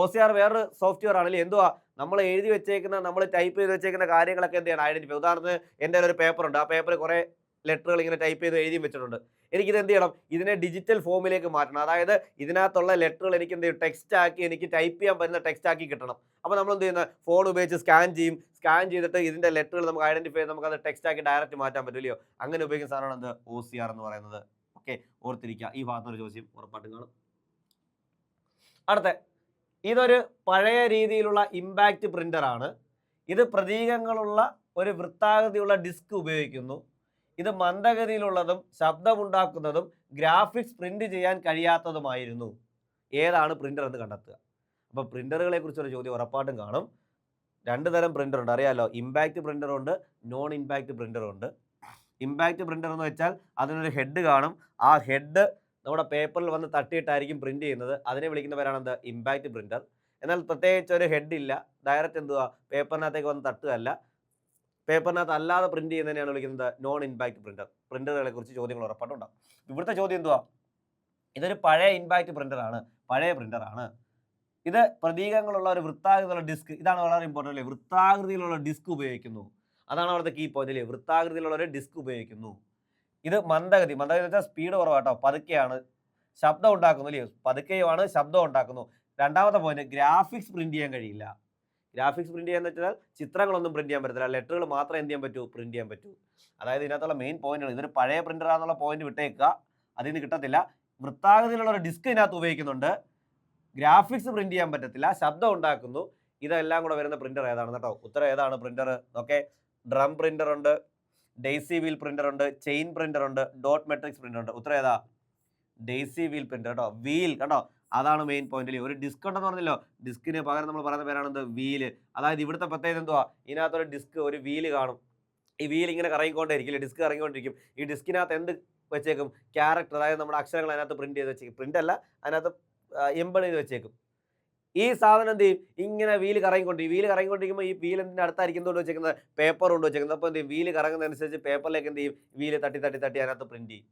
OCR വേറൊരു സോഫ്റ്റ്വെയർ ആണല്ലേ. എന്തുവാ? നമ്മൾ എഴുതി വെച്ചേക്കുന്ന, നമ്മൾ ടൈപ്പ് ചെയ്ത് വെച്ചേക്കുന്ന കാര്യങ്ങളൊക്കെ എന്ത് ചെയ്യണം? ഐഡന്റിഫൈ. ഉദാഹരണത്തിന് എൻ്റെ ഒരു പേപ്പർ ഉണ്ട്, ആ പേപ്പറിൽ കുറേ ലെറ്ററുകൾ ഇങ്ങനെ ടൈപ്പ് ചെയ്ത് എഴുതി വെച്ചിട്ടുണ്ട്. എനിക്കിത് എന്ത് ചെയ്യണം? ഇതിനെ ഡിജിറ്റൽ ഫോമിലേക്ക് മാറ്റണം. അതായത് ഇതിനകത്തുള്ള ലെറ്ററുകൾ എനിക്ക് എന്ത് ചെയ്യും? ടെക്സ്റ്റ് ആക്കി, എനിക്ക് ടൈപ്പ് ചെയ്യാൻ പറ്റുന്ന ടെക്സ്റ്റ് ആക്കി കിട്ടണം. അപ്പോൾ നമ്മൾ എന്ത് ചെയ്യുന്ന, ഫോൺ ഉപയോഗിച്ച് സ്കാൻ ചെയ്യും. സ്കാൻ ചെയ്തിട്ട് ഇതിന്റെ ലെറ്ററുകൾ നമുക്ക് ഐഡന്റിഫൈ ചെയ്ത് നമുക്ക് അത് ടെക്സ്റ്റ് ആക്കി ഡയറക്റ്റ് മാറ്റാൻ പറ്റില്ലയോ. അങ്ങനെ ഉപയോഗിക്കുന്ന സാധനമാണ് എന്ത്? OCR എന്ന് പറയുന്നത്. ഓക്കെ, ഓർത്തിരിക്കുക. ഈ ഭാഗത്തൊരു ചോദ്യം ഉറപ്പായിട്ടും കാണും. അടുത്ത, ഇതൊരു പഴയ രീതിയിലുള്ള ഇമ്പാക്റ്റ് പ്രിന്റർ ആണ്. ഇത് പ്രതീകങ്ങളുള്ള ഒരു വൃത്താകൃതിയുള്ള ഡിസ്ക് ഉപയോഗിക്കുന്നു. ഇത് മന്ദഗതിയിലുള്ളതും ശബ്ദമുണ്ടാക്കുന്നതും ഗ്രാഫിക്സ് പ്രിന്റ് ചെയ്യാൻ കഴിയാത്തതുമായിരുന്നു. ഏതാണ് പ്രിന്റർ എന്ന് കണ്ടെത്തുക. അപ്പോൾ പ്രിൻ്ററുകളെ കുറിച്ചൊരു ചോദ്യം ഉറപ്പായിട്ടും കാണും. 2 തരം പ്രിൻ്റർ ഉണ്ട്, അറിയാലോ. ഇമ്പാക്റ്റ് പ്രിൻ്റർ ഉണ്ട്, നോൺ ഇമ്പാക്റ്റ് പ്രിൻ്റർ ഉണ്ട്. ഇമ്പാക്റ്റ് പ്രിൻ്റർ എന്ന് വെച്ചാൽ അതിനൊരു ഹെഡ് കാണും. ആ ഹെഡ് നമ്മുടെ പേപ്പറിൽ വന്ന് തട്ടിയിട്ടായിരിക്കും പ്രിൻ്റ് ചെയ്യുന്നത്. അതിനെ വിളിക്കുന്ന പേരാണ് ഇമ്പാക്റ്റ് പ്രിൻ്റർ. എന്നാൽ പ്രത്യേകിച്ച് ഒരു ഹെഡ് ഇല്ല, ഡയറക്റ്റ് പേപ്പറിനകത്തേക്ക് വന്ന് തട്ടുകയല്ല. പേപ്പറിനകത്ത് അല്ലാതെ പ്രിൻ്റ് ചെയ്യുന്നതിനെയാണ് വിളിക്കുന്നത് നോൺ ഇമ്പാക്റ്റ് പ്രിൻ്റർ. പ്രിൻ്ററുകളെ കുറിച്ച് ചോദ്യങ്ങൾ ഉറപ്പായിട്ടും ഉണ്ടാകും. ഇവിടുത്തെ ചോദ്യം ഇതൊരു പഴയ ഇമ്പാക്റ്റ് പ്രിൻ്ററാണ്, പഴയ പ്രിൻ്ററാണ്. ഇത് പ്രതീകങ്ങളുള്ള ഒരു വൃത്താകൃതിയിലുള്ള ഡിസ്ക്, ഇതാണ് വളരെ ഇമ്പോർട്ടൻ്റ് അല്ലേ, വൃത്താകൃതിയിലുള്ള ഡിസ്ക് ഉപയോഗിക്കുന്നു. അതാണ് അവിടുത്തെ കീ പോയിന്റ് അല്ലേ, വൃത്താകൃതിയിലുള്ള ഒരു ഡിസ്ക് ഉപയോഗിക്കുന്നു. ഇത് മന്ദഗതി എന്ന് വെച്ചാൽ സ്പീഡ് കുറവാട്ടോ, പതുക്കെയാണ്, ശബ്ദം ഉണ്ടാക്കുന്നു അല്ലേ, പതുക്കെയുമാണ്, ശബ്ദം ഉണ്ടാക്കുന്നു. രണ്ടാമത്തെ പോയിന്റ്, ഗ്രാഫിക്സ് പ്രിന്റ് ചെയ്യാൻ കഴിയില്ല. ഗ്രാഫിക്സ് പ്രിന്റ് ചെയ്യാന്ന് വെച്ചാൽ ചിത്രങ്ങളൊന്നും പ്രിന്റ് ചെയ്യാൻ പറ്റത്തില്ല, ലെറ്ററുകൾ മാത്രമേ എന്ത് ചെയ്യാൻ പറ്റൂ, പ്രിന്റ് ചെയ്യാൻ പറ്റൂ. അതായത് ഇതിനകത്തുള്ള മെയിൻ പോയിന്റാണ്. ഇതൊരു പഴയ പ്രിന്ററാന്നുള്ള പോയിന്റ് വിട്ടേക്കുക, അതിൽ നിന്ന് കിട്ടത്തില്ല. വൃത്താകൃതിയിലുള്ള ഒരു ഡിസ്ക് ഇതിനകത്ത് ഉപയോഗിക്കുന്നുണ്ട്, ഗ്രാഫിക്സ് പ്രിന്റ് ചെയ്യാൻ പറ്റത്തില്ല, ശബ്ദം ഉണ്ടാക്കുന്നു. ഇതെല്ലാം കൂടെ വരുന്ന പ്രിന്റർ ഏതാണ് കേട്ടോ? ഉത്തരം ഏതാണ് പ്രിന്റർ? ഓക്കെ, ഡ്രം പ്രിന്റർ ഉണ്ട്, ഡെയ്സി വീൽ പ്രിന്റർ ഉണ്ട്, ചെയിൻ പ്രിന്റർ ഉണ്ട്, ഡോട്ട് മെട്രിക്സ് പ്രിന്റർ ഉണ്ട്. ഉത്തരം ഏതാ? ഡെയ്സി വീൽ പ്രിന്റർ കേട്ടോ. വീൽ കണ്ടോ, അതാണ് മെയിൻ പോയിന്റ്. ഒരു ഡിസ്ക് ഉണ്ടെന്ന് പറഞ്ഞല്ലോ, ഡിസ്കിന് പകരം നമ്മൾ പറയുന്ന പേരാണ് വീല്. അതായത് ഇവിടുത്തെ പ്രത്യേകത ഇതിനകത്തൊരു ഡിസ്ക്, ഒരു വീല് കാണും. ഈ വീൽ ഇങ്ങനെ കറങ്ങിക്കൊണ്ടേയിരിക്കും, ഡിസ്ക് കറങ്ങിക്കൊണ്ടിരിക്കും. ഈ ഡിസ്കിനകത്ത് എന്ത് വെച്ചേക്കും? ക്യാരക്ടർ, അതായത് നമ്മുടെ അക്ഷരങ്ങൾ അതിനകത്ത് പ്രിന്റ് ചെയ്ത് വെച്ചേക്കും. പ്രിന്റ് അല്ല, അതിനകത്ത് എംബഡ് ചെയ്ത് വെച്ചേക്കും. ഈ സാധനം എന്ത് ചെയ്യും? ഇങ്ങനെ വീല് കറങ്ങിക്കൊണ്ടിരിക്കുമ്പോൾ ഈ വീൽ എന്തിൻ്റെ അടുത്തായിരിക്കും കൊണ്ട് വെച്ചേക്കുന്നത്? പേപ്പർ കൊണ്ട് വെച്ചേക്കുന്നത്. അപ്പോൾ എന്ത് ചെയ്യും? വീല് കറങ്ങുന്നതനുസരിച്ച് പേപ്പറിലേക്ക് എന്ത് ചെയ്യും? വീല് തട്ടി തട്ടി തട്ടി അതിനകത്ത് പ്രിന്റ് ചെയ്യും.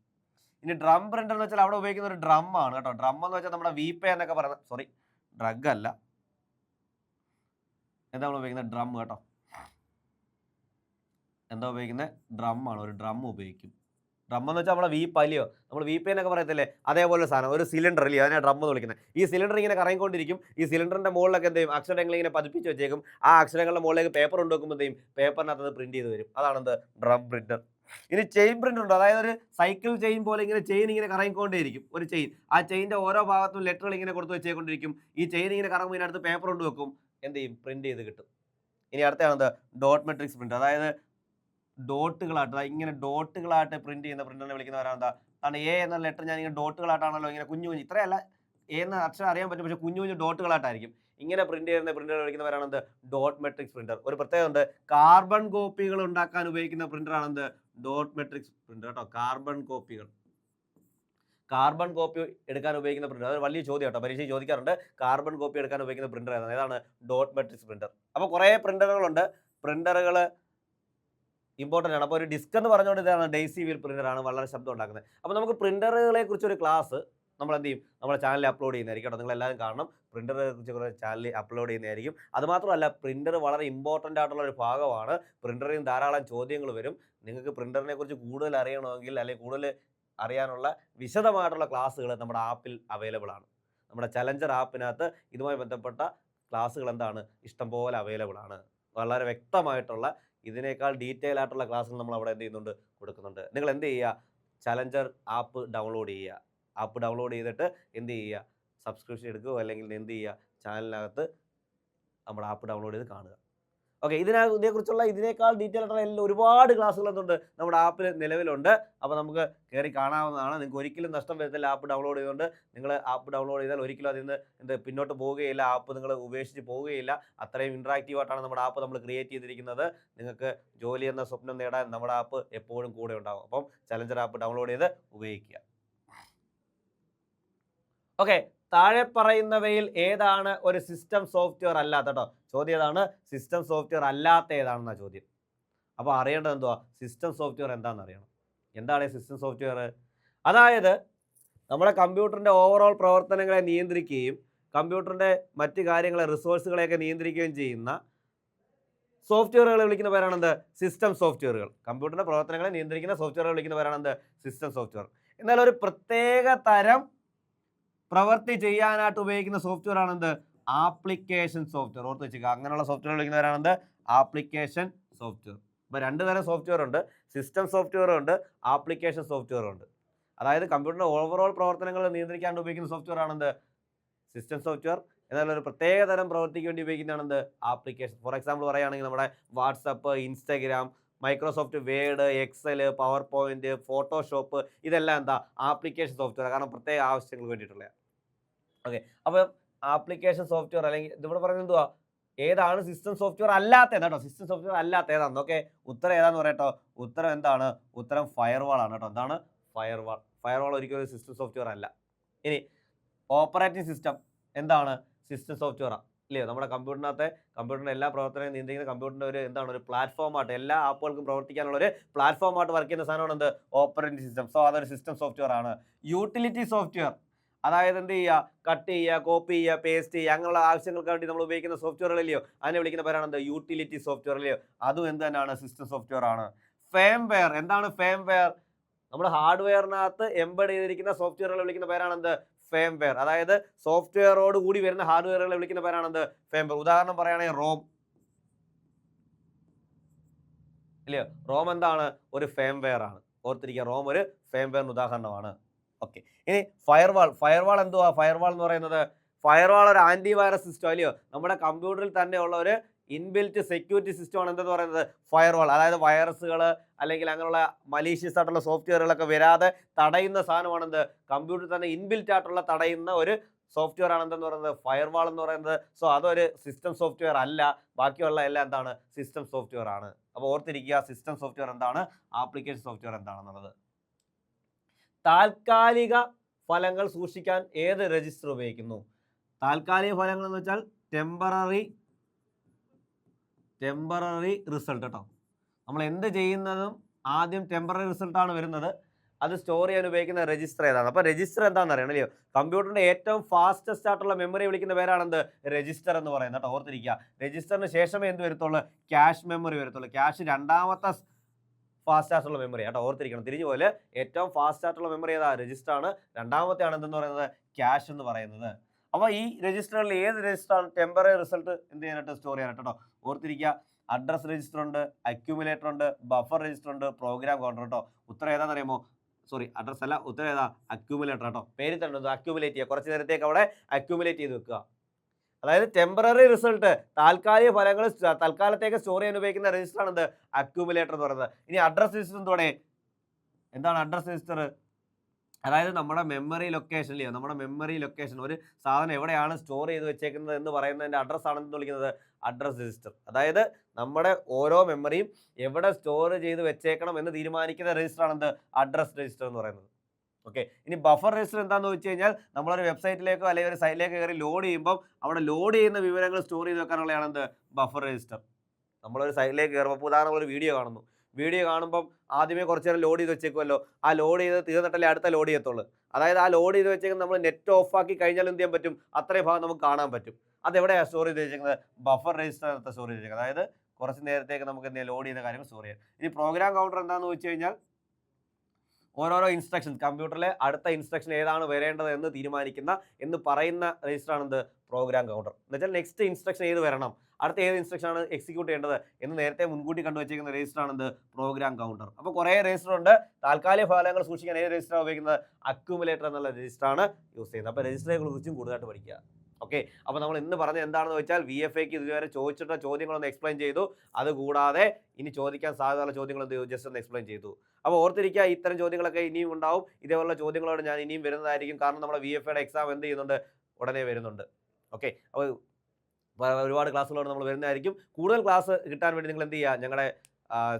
ഇനി ഡ്രം പ്രിന്റർ എന്ന് വെച്ചാൽ അവിടെ ഉപയോഗിക്കുന്ന ഒരു ഡ്രം ആണ് കേട്ടോ. ഡ്രം എന്ന് വെച്ചാൽ നമ്മുടെ വീപ്പ എന്നൊക്കെ പറയുന്നത്, സോറി ഡ്രഗ് അല്ല, എന്താ നമ്മൾ ഉപയോഗിക്കുന്നത്? ഡ്രം കേട്ടോ. എന്താ ഉപയോഗിക്കുന്നത്? ഡ്രം ആണ്. ഒരു ഡ്രം ഉപയോഗിക്കും. ഡ്രം എന്ന് വെച്ചാൽ നമ്മളെ വീപ്പല്ലയോ, നമ്മൾ വീപ്പ എന്നൊക്കെ പറയത്തില്ലേ, അതേപോലെ സാധനം, ഒരു സിലിണ്ടർ അല്ലയോ, അതിനെ ഡ്രം എന്ന് വിളിക്കുന്നത്. ഈ സിലിണ്ടർ ഇങ്ങനെ കറങ്ങിക്കൊണ്ടിരിക്കും. ഈ സിലിണ്ടറിന്റെ മുകളിലൊക്കെ എന്ത് ചെയ്യും? അക്ഷരങ്ങൾ ഇങ്ങനെ പതിപ്പിച്ച് വെച്ചേക്കും. ആ അക്ഷരങ്ങളുടെ മുകളിലേക്ക് പേപ്പർ കൊണ്ടുവെക്കുമ്പോൾ എന്ത് ചെയ്യും? പേപ്പറിനകത്ത് പ്രിന്റ് ചെയ്ത് വരും. അതാണെന്ത്? Drum printer. ഇനി ചെയിൻ പ്രിന്റർ ഉണ്ട്, അതായത് ഒരു സൈക്കിൾ ചെയിൻ പോലെ ഇങ്ങനെ ചെയിൻ ഇങ്ങനെ കറങ്ങിക്കൊണ്ടേയിരിക്കും. ഒരു ചെയിൻ, ആ ചെയിൻ്റെ ഓരോ ഭാഗത്തും ലെറ്ററുകൾ ഇങ്ങനെ കൊടുത്ത് വെച്ചേക്കൊണ്ടിരിക്കും. ഈ ചെയിൻ ഇങ്ങനെ കറങ്ങുമ്പോൾ ഇതിനടുത്ത് പേപ്പർ കൊണ്ട് വെക്കും, എന്ത് ചെയ്യും? പ്രിന്റ് ചെയ്ത് കിട്ടും. ഇനി അടുത്തതാണെന്ത്? Dot matrix printer. അതായത് ഡോട്ടുകളായിട്ട്, ഇങ്ങനെ ഡോട്ടുകളായിട്ട് പ്രിന്റ് ചെയ്യുന്ന പ്രിന്ററിനെ വിളിക്കുന്നവരാണ് കാരണം എ എന്ന ലെറ്റർ ഞാൻ ഇങ്ങനെ ഡോട്ടുകളായിട്ടാണല്ലോ, ഇങ്ങനെ കുഞ്ഞു കുഞ്ഞു, ഇത്രയല്ല എ എന്ന അക്ഷരം അറിയാൻ പറ്റും, പക്ഷേ കുഞ്ഞു കുഞ്ഞു ഡോട്ടുകളായിട്ടായിരിക്കും ഇങ്ങനെ പ്രിന്റ് ചെയ്യുന്ന പ്രിന്റർ വിളിക്കുന്നവരാണെന്ത്? Dot matrix printer. ഒരു പ്രത്യേകത ഉണ്ട്, കാർബൺ കോപ്പികൾ ഉണ്ടാക്കാൻ ഉപയോഗിക്കുന്ന പ്രിന്റർ ആണെന്ത്? ഡോട്ട് മെട്രിക്സ് പ്രിന്റർ കേട്ടോ. കാർബൺ കോപ്പി എടുക്കാൻ ഉപയോഗിക്കുന്ന പ്രിന്റർ, അത് വലിയ ചോദ്യം കേട്ടോ, പരീക്ഷയിൽ ചോദിക്കാറുണ്ട്. കാർബൺ കോപ്പി എടുക്കാൻ ഉപയോഗിക്കുന്ന പ്രിന്റർ ഏതാണ്? Dot matrix printer. അപ്പോൾ കുറേ പ്രിന്ററുകളുണ്ട്. പ്രിന്ററുകൾ ഇമ്പോർട്ടൻ്റ് ആണ്. അപ്പോൾ ഒരു ഡിസ്ക് എന്ന് പറഞ്ഞുകൊണ്ട് ഇതാണ് ഡെയ്സി വീൽ പ്രിന്ററാണ്, വളരെ ശബ്ദം ഉണ്ടാക്കുന്നത്. അപ്പോൾ നമുക്ക് പ്രിന്ററുകളെ കുറിച്ചൊരു ക്ലാസ് നമ്മൾ എന്ത് ചെയ്യും? നമ്മുടെ ചാനലിൽ അപ്ലോഡ് ചെയ്യുന്നതായിരിക്കും കേട്ടോ. നിങ്ങളെല്ലാവരും കാണണം, പ്രിന്ററിനെ കുറിച്ച് കുറേ ചാനലിൽ അപ്ലോഡ് ചെയ്യുന്നതായിരിക്കും. അതുമാത്രമല്ല, പ്രിന്റർ വളരെ ഇമ്പോർട്ടൻ്റ് ആയിട്ടുള്ള ഒരു ഭാഗമാണ്. പ്രിന്ററിൽ നിന്ന് ധാരാളം ചോദ്യങ്ങൾ വരും. നിങ്ങൾക്ക് പ്രിന്ററിനെ കുറിച്ച് കൂടുതൽ അറിയണമെങ്കിൽ, അല്ലെങ്കിൽ കൂടുതൽ അറിയാനുള്ള വിശദമായിട്ടുള്ള ക്ലാസ്സുകൾ നമ്മുടെ ആപ്പിൽ അവൈലബിൾ ആണ്. നമ്മുടെ ചലഞ്ചർ ആപ്പിനകത്ത് ഇതുമായി ബന്ധപ്പെട്ട ക്ലാസ്സുകൾ എന്താണ്? ഇഷ്ടംപോലെ അവൈലബിൾ ആണ്. വളരെ വ്യക്തമായിട്ടുള്ള, ഇതിനേക്കാൾ ഡീറ്റെയിൽ ആയിട്ടുള്ള ക്ലാസ്സുകൾ നമ്മൾ അവിടെ എന്ത് ചെയ്യുന്നുണ്ട്? കൊടുക്കുന്നുണ്ട്. നിങ്ങൾ എന്ത് ചെയ്യുക? ചലഞ്ചർ ആപ്പ് ഡൗൺലോഡ് ചെയ്യുക. ആപ്പ് ഡൗൺലോഡ് ചെയ്തിട്ട് എന്ത് ചെയ്യുക? സബ്സ്ക്രിപ്ഷൻ എടുക്കുക, അല്ലെങ്കിൽ എന്ത് ചെയ്യുക? ചാനലിനകത്ത് നമ്മുടെ ആപ്പ് ഡൗൺലോഡ് ചെയ്ത് കാണുക. ഓക്കെ, ഇതിനെക്കുറിച്ചുള്ള ഇതിനേക്കാൾ ഡീറ്റെയിൽ ആയിട്ടുള്ള ഒരുപാട് ക്ലാസ്സുകൾ എന്തുണ്ട്? നമ്മുടെ ആപ്പിൽ നിലവിലുണ്ട്. അപ്പോൾ നമുക്ക് കയറി കാണാവുന്നതാണ്. നിങ്ങൾക്ക് ഒരിക്കലും നഷ്ടം വരത്തില്ല ആപ്പ് ഡൗൺലോഡ് ചെയ്തുകൊണ്ട്. നിങ്ങൾ ആപ്പ് ഡൗൺലോഡ് ചെയ്താൽ ഒരിക്കലും അതിൽ നിന്ന് പിന്നോട്ട് പോവുകയില്ല, ആപ്പ് നിങ്ങൾ ഉപേക്ഷിച്ച് പോവുകയില്ല. അത്രയും ഇൻട്രാക്റ്റീവ് ആയിട്ടാണ് നമ്മുടെ ആപ്പ് നമ്മൾ ക്രിയേറ്റ് ചെയ്തിരിക്കുന്നത്. നിങ്ങൾക്ക് ജോലി എന്ന സ്വപ്നം നേടാൻ നമ്മുടെ ആപ്പ് എപ്പോഴും കൂടെ ഉണ്ടാകും. അപ്പം ചലഞ്ചർ ആപ്പ് ഡൗൺലോഡ് ചെയ്ത് ഉപയോഗിക്കുക. ഓക്കെ, താഴെ പറയുന്നവയിൽ ഏതാണ് ഒരു സിസ്റ്റം സോഫ്റ്റ്വെയർ അല്ലാത്ത കേട്ടോ? ചോദ്യം ഏതാണ്? സിസ്റ്റം സോഫ്റ്റ്വെയർ അല്ലാത്ത ഏതാണെന്നാണ് ചോദ്യം. അപ്പോൾ അറിയേണ്ടത് എന്തുവാ? സിസ്റ്റം സോഫ്റ്റ്വെയർ എന്താണെന്ന് അറിയണം. എന്താണ് സിസ്റ്റം സോഫ്റ്റ്വെയർ? അതായത് നമ്മുടെ കമ്പ്യൂട്ടറിൻ്റെ ഓവറോൾ പ്രവർത്തനങ്ങളെ നിയന്ത്രിക്കുകയും കമ്പ്യൂട്ടറിൻ്റെ മറ്റ് കാര്യങ്ങളെ, റിസോഴ്സുകളെയൊക്കെ നിയന്ത്രിക്കുകയും ചെയ്യുന്ന സോഫ്റ്റ്വെയറുകളെ വിളിക്കുന്ന പേരാണെന്ത്? സിസ്റ്റം സോഫ്റ്റ്വെയറുകൾ. കമ്പ്യൂട്ടറിൻ്റെ പ്രവർത്തനങ്ങളെ നിയന്ത്രിക്കുന്ന സോഫ്റ്റ്വെയറുകൾ വിളിക്കുന്ന പേരാണെന്ത്? System software. എന്നാൽ ഒരു പ്രത്യേക തരം പ്രവൃത്തി ചെയ്യാനായിട്ട് ഉപയോഗിക്കുന്ന സോഫ്റ്റ്വെയർ ആണെന്ത്? Application software. ഓർത്ത് വെച്ചേക്കുക. അങ്ങനെയുള്ള സോഫ്റ്റ്വെയർ വിളിക്കുന്നവരാണെന്ത്? Application software. ഇപ്പോൾ 2 തരം സോഫ്റ്റ്വെയർ ഉണ്ട്. സിസ്റ്റം സോഫ്റ്റ്വെയർ ഉണ്ട്, ആപ്ലിക്കേഷൻ സോഫ്റ്റ്വെയർ ഉണ്ട്. അതായത് കമ്പ്യൂട്ടറിൻ്റെ ഓവറോൾ പ്രവർത്തനങ്ങൾ നിയന്ത്രിക്കാൻ ഉപയോഗിക്കുന്ന സോഫ്റ്റ്വെയർ ആണെന്ത്? System software. എന്നാൽ ഒരു പ്രത്യേക തരം പ്രവൃത്തിക്ക് വേണ്ടി ഉപയോഗിക്കുന്നതാണെന്ത്? ആപ്ലിക്കേഷൻ. ഫോർ എക്സാമ്പിൾ പറയുകയാണെങ്കിൽ നമ്മുടെ WhatsApp, Instagram, Microsoft Word, Excel, PowerPoint, Photoshop, ഇതെല്ലാം എന്താ? Application software. കാരണം പ്രത്യേക ആവശ്യങ്ങൾക്ക് വേണ്ടിയിട്ടുള്ള. ഓക്കെ, അപ്പോൾ ആപ്ലിക്കേഷൻ സോഫ്റ്റ്വെയർ അല്ലെങ്കിൽ ഇതിവിടെ പറയുന്നത് എന്തുവാ, ഏതാണ് സിസ്റ്റം സോഫ്റ്റ്വെയർ അല്ലാത്തത് കേട്ടോ. സിസ്റ്റം സോഫ്റ്റ്വെയർ അല്ലാത്ത ഏതാണെന്ന്. ഓക്കെ, ഉത്തരം ഏതാന്ന് പറയട്ടോ. ഉത്തരം എന്താണ്? ഉത്തരം ഫയർവാൾ ആണ് കേട്ടോ. എന്താണ്? ഫയർവാൾ. ഫയർവാൾ ഒരിക്കലും ഒരു സിസ്റ്റം സോഫ്റ്റ്വെയർ അല്ല. ഇനി ഓപ്പറേറ്റിംഗ് സിസ്റ്റം എന്താണ്? സിസ്റ്റം സോഫ്റ്റ്വെയർ ഇല്ലയോ? നമ്മുടെ കമ്പ്യൂട്ടറിന്റെ എല്ലാ പ്രവർത്തനവും നിയന്ത്രിക്കുന്ന കമ്പ്യൂട്ടറിന്റെ ഒരു എന്താണ്, ഒരു പ്ലാറ്റ്ഫോമായിട്ട് എല്ലാ ആപ്പുകൾക്കും പ്രവർത്തിക്കാനുള്ള ഒരു പ്ലാറ്റ്ഫോമായിട്ട് വർക്ക് ചെയ്യുന്ന സാധനമാണ് എന്ത്? Operating system. സോ അതൊരു സിസ്റ്റം സോഫ്റ്റ്വെയർ ആണ്. യൂട്ടിലിറ്റി സോഫ്റ്റ്വെയർ അതായത് എന്ത് ചെയ്യുക, കട്ട് ചെയ്യുക, കോപ്പി ചെയ്യുക, പേസ്റ്റ് ചെയ്യുക, അങ്ങനെയുള്ള ആവശ്യങ്ങൾക്ക് വേണ്ടി നമ്മൾ ഉപയോഗിക്കുന്ന സോഫ്റ്റ്വെയറില്ലയോ, അതിനെ വിളിക്കുന്ന പേരാണ് എന്ത്? യൂട്ടിലിറ്റി സോഫ്റ്റ്വെയർ ഇല്ലയോ? അതും എന്ത് തന്നെയാണ്? സിസ്റ്റം സോഫ്റ്റ്വെയർ ആണ്. ഫേംവെയർ എന്താണ്? ഫേംവെയർ നമ്മുടെ ഹാർഡ്വെയറിനകത്ത് എംബഡ് ചെയ്തിരിക്കുന്ന സോഫ്റ്റ്വെയറുകളെ വിളിക്കുന്ന പേരാണ് എന്ത്? ഫേംവെയർ. അതായത് സോഫ്റ്റ്വെയറോട് കൂടി വരുന്ന ഹാർഡ്വെയറുകളെ വിളിക്കുന്ന പേരാണ് എന്ത്? ഫേംവെയർ. ഉദാഹരണം പറയുകയാണെങ്കിൽ റോം ഇല്ലയോ? റോം എന്താണ്? ഒരു ഫേംവെയർ ആണ്. ഓർത്തിരിക്കുക, റോം ഒരു ഫേംവെയറിന് ഉദാഹരണമാണ്. ഓക്കെ, ഇനി ഫയർവാൾ. ഫയർവാൾ എന്തുവാ? ഫയർവാൾ എന്ന് പറയുന്നത് ഫയർവാൾ ഒരു ആന്റിവൈറസ് സിസ്റ്റം അല്ലയോ? നമ്മുടെ കമ്പ്യൂട്ടറിൽ തന്നെ ഉള്ള ഒരു ഇൻബിൽറ്റ് സെക്യൂരിറ്റി സിസ്റ്റമാണ് എന്തെന്ന് പറയുന്നത്? ഫയർവാൾ. അതായത് വൈറസുകൾ അല്ലെങ്കിൽ അങ്ങനെയുള്ള മലീഷ്യസ് ആയിട്ടുള്ള സോഫ്റ്റ്വെയറുകളൊക്കെ വരാതെ തടയുന്ന സാധനമാണ് എന്ത്? കമ്പ്യൂട്ടറിൽ തന്നെ ഇൻബിൽറ്റ് ആയിട്ടുള്ള തടയുന്ന ഒരു സോഫ്റ്റ്വെയർ ആണ് എന്തെന്ന് പറയുന്നത്? ഫയർവാൾ എന്ന് പറയുന്നത്. സോ അതൊരു സിസ്റ്റം സോഫ്റ്റ്വെയർ അല്ല. ബാക്കിയുള്ള എല്ലാം എന്താണ്? സിസ്റ്റം സോഫ്റ്റ്വെയർ ആണ്. അപ്പോൾ ഓർത്തിരിക്കുക, സിസ്റ്റം സോഫ്റ്റ്വെയർ എന്താണ്, ആപ്ലിക്കേഷൻ സോഫ്റ്റ്വെയർ എന്താണെന്നുള്ളത്. താൽക്കാലിക ഫലങ്ങൾ സൂക്ഷിക്കാൻ ഏത് രജിസ്റ്റർ ഉപയോഗിക്കുന്നു? താൽക്കാലിക ഫലങ്ങൾ എന്ന് വെച്ചാൽ ടെമ്പററി റിസൾട്ട് കേട്ടോ. നമ്മൾ എന്ത് ചെയ്യുന്നതും ആദ്യം ടെമ്പററി റിസൾട്ടാണ് വരുന്നത്. അത് സ്റ്റോർ ചെയ്യാൻ ഉപയോഗിക്കുന്ന രജിസ്റ്റർ ഏതാണ്? അപ്പോൾ രജിസ്റ്റർ എന്താണെന്ന് അറിയണം അല്ലയോ? കമ്പ്യൂട്ടറിന്റെ ഏറ്റവും ഫാസ്റ്റസ്റ്റ് ആയിട്ടുള്ള മെമ്മറി വിളിക്കുന്ന പേരാണ് എന്ത്? രജിസ്റ്റർ എന്ന് പറയുന്നത് കേട്ടോ. ഓർത്തിരിക്കുക, രജിസ്റ്ററിന് ശേഷമേ എന്ത് വരത്തുള്ളൂ? ക്യാഷ് മെമ്മറി വരത്തുള്ളൂ. ക്യാഷ് രണ്ടാമത്തെ ഫാസ്റ്റ് ആയിട്ടുള്ള മെമ്മറി കേട്ടോ. ഓർത്തിരിക്കണം, തിരിഞ്ഞു പോലെ ഏറ്റവും ഫാസ്റ്റ് ആയിട്ടുള്ള മെമ്മറി ഏതാ? രജിസ്റ്റർ ആണ്. രണ്ടാമത്തെയാണ് എന്തെന്ന് പറയുന്നത്? ക്യാഷ് എന്ന് പറയുന്നത്. അപ്പോൾ ഈ രജിസ്റ്ററിൽ ഏത് രജിസ്റ്ററാണ് ടെമ്പററി റിസൾട്ട് എന്ത് ചെയ്യാനായിട്ട് സ്റ്റോർ ചെയ്യാനായിട്ട് കേട്ടോ? ഓർത്തിരിക്കുക, അഡ്രസ് രജിസ്റ്റർ ഉണ്ട്, അക്യുമുലേറ്റർ ഉണ്ട്, ബഫർ രജിസ്റ്റർ ഉണ്ട്, പ്രോഗ്രാം കൗണ്ടർ കേട്ടോ. ഉത്തരം ഏതാണെന്ന് അറിയാമോ? സോറി, അഡ്രസ് അല്ല, ഉത്തരം ഏതാ? അക്യുമുലേറ്റർ കേട്ടോ. പേര് തന്നെ അക്യുമുലേറ്റ് ചെയ്യുക, കുറച്ച് നേരത്തേക്ക് അവിടെ അക്യുമുലേറ്റ് ചെയ്ത് വെക്കുക. അതായത് ടെമ്പററി റിസൾട്ട്, താൽക്കാലിക ഫലങ്ങൾ തൽക്കാലത്തേക്ക് സ്റ്റോർ ചെയ്യാൻ ഉപയോഗിക്കുന്ന രജിസ്റ്റർ ആണ് എന്ത്? അക്യുമുലേറ്റർ എന്ന് പറയുന്നത്. ഇനി അഡ്രസ് രജിസ്റ്റർ എന്തോടെ? എന്താണ് അഡ്രസ് രജിസ്റ്റർ? അതായത് നമ്മുടെ മെമ്മറി ലൊക്കേഷനിലെയോ, നമ്മുടെ മെമ്മറി ലൊക്കേഷൻ ഒരു സാധനം എവിടെയാണ് സ്റ്റോർ ചെയ്ത് വെച്ചേക്കുന്നത് എന്ന് പറയുന്നതിൻ്റെ അഡ്രസ് ആണെന്ന് വിളിക്കുന്നത് അഡ്രസ് രജിസ്റ്റർ. അതായത് നമ്മുടെ ഓരോ മെമ്മറിയും എവിടെ സ്റ്റോർ ചെയ്ത് വെച്ചേക്കണം എന്ന് തീരുമാനിക്കുന്ന രജിസ്റ്റർ ആണ് എന്ത്? അഡ്രസ് രജിസ്റ്റർ എന്ന് പറയുന്നത്. ഓക്കെ, ഇനി ബഫർ രജിസ്റ്റർ എന്താണെന്ന് വെച്ച് കഴിഞ്ഞാൽ നമ്മളൊരു വെബ്സൈറ്റിലേക്കോ അല്ലെങ്കിൽ ഒരു സൈറ്റിലേക്കോ കയറി ലോഡ് ചെയ്യുമ്പോൾ അവിടെ ലോഡ് ചെയ്യുന്ന വിവരങ്ങൾ സ്റ്റോർ ചെയ്ത് വെക്കാനുള്ളതാണ് എന്ത്? Buffer register. നമ്മളൊരു സൈറ്റിലേക്ക് കയറുമ്പോൾ ഉദാഹരണം ഒരു വീഡിയോ കാണുന്നു. വീഡിയോ കാണുമ്പം ആദ്യമേ കുറച്ച് നേരം ലോഡ് ചെയ്ത് വെച്ചേക്കുമല്ലോ. ആ ലോഡ് ചെയ്ത് തീർന്നിട്ടല്ലേ അടുത്ത ലോഡ് ചെയ്യത്തുള്ളൂ. അതായത് ആ ലോഡ് ചെയ്ത് വെച്ചേക്കുന്നത് നമ്മൾ നെറ്റ് ഓഫ് ആക്കി കഴിഞ്ഞാൽ എന്ത് ചെയ്യാൻ പറ്റും? അത്രയും ഭാഗം നമുക്ക് കാണാൻ പറ്റും. അതെവിടെയാണ് സ്റ്റോർ ചെയ്ത് വെച്ചേക്കുന്നത്? ബഫർ രജിസ്റ്ററിനകത്ത് സ്റ്റോർ ചെയ്ത് വെച്ചേക്കുന്നത്. അതായത് കുറച്ച് നേരത്തേക്ക് നമുക്ക് എന്ത് ചെയ്യാം? ലോഡ് ചെയ്യുന്ന കാര്യങ്ങൾ സ്റ്റോർ ചെയ്യാം. ഇനി പ്രോഗ്രാം കൗണ്ടർ എന്താണെന്ന് വെച്ച് കഴിഞ്ഞാൽ ഓരോരോ ഇൻസ്ട്രക്ഷൻ, കമ്പ്യൂട്ടറിലെ അടുത്ത ഇൻസ്ട്രക്ഷൻ ഏതാണ് വരേണ്ടത് എന്ന് തീരുമാനിക്കുന്ന എന്ന് പറയുന്ന രജിസ്റ്റർ ആണ് എന്ത്? Program counter. എന്ന് വെച്ചാൽ നെക്സ്റ്റ് ഇൻസ്ട്രക്ഷൻ ഏത് വരണം, അടുത്ത ഏത് ഇൻസ്ട്രക്ഷൻ ആണ് എക്സിക്യൂട്ട് ചെയ്യേണ്ടത് എന്ന് നേരത്തെ മുൻകൂട്ടി കണ്ടുവച്ചിരിക്കുന്ന രജിസ്റ്റർ ആണ് എന്ത്? Program counter. അപ്പോൾ കുറേ രജിസ്റ്റർ ഉണ്ട്. താൽക്കാലിക ഫലങ്ങൾ സൂക്ഷിക്കാൻ ഏത് രജിസ്റ്റർ ഉപയോഗിക്കുന്നത്? അക്യുമുലേറ്റർ എന്നുള്ള രജിസ്റ്റർ ആണ് യൂസ് ചെയ്യുന്നത്. അപ്പോൾ രജിസ്റ്ററെ കുറിച്ചും കൂടുതലായിട്ട് പഠിക്കുക. ഓക്കെ, അപ്പോൾ നമ്മൾ ഇന്ന് പറഞ്ഞത് എന്താണെന്ന് വെച്ചാൽ VFAക്ക് ഇതുവരെ ചോദിച്ചിട്ട ചോദ്യങ്ങളൊന്ന് എക്സ്പ്ലെയിൻ ചെയ്തു. അതുകൂടാതെ ഇനി ചോദിക്കാൻ സാധ്യതയുള്ള ചോദ്യങ്ങൾ ജസ്റ്റ് ഒന്ന് എക്സ്പ്ലെയിൻ ചെയ്തു. അപ്പോൾ ഓർത്തിരിക്കുക, ഇത്തരം ചോദ്യങ്ങളൊക്കെ ഇനിയും ഉണ്ടാവും. ഇതേപോലുള്ള ചോദ്യങ്ങളോട് ഞാൻ ഇനിയും വരുന്നതായിരിക്കും. കാരണം നമ്മുടെ VFAയുടെ എക്സാം എന്ത് ചെയ്യുന്നുണ്ട്? ഉടനെ വരുന്നുണ്ട്. ഓക്കെ, അപ്പോൾ ഒരുപാട് ക്ലാസ്സുകളോട് നമ്മൾ വരുന്നതായിരിക്കും. കൂടുതൽ ക്ലാസ് കിട്ടാൻ വേണ്ടി നിങ്ങൾ എന്ത് ചെയ്യുക? ഞങ്ങളുടെ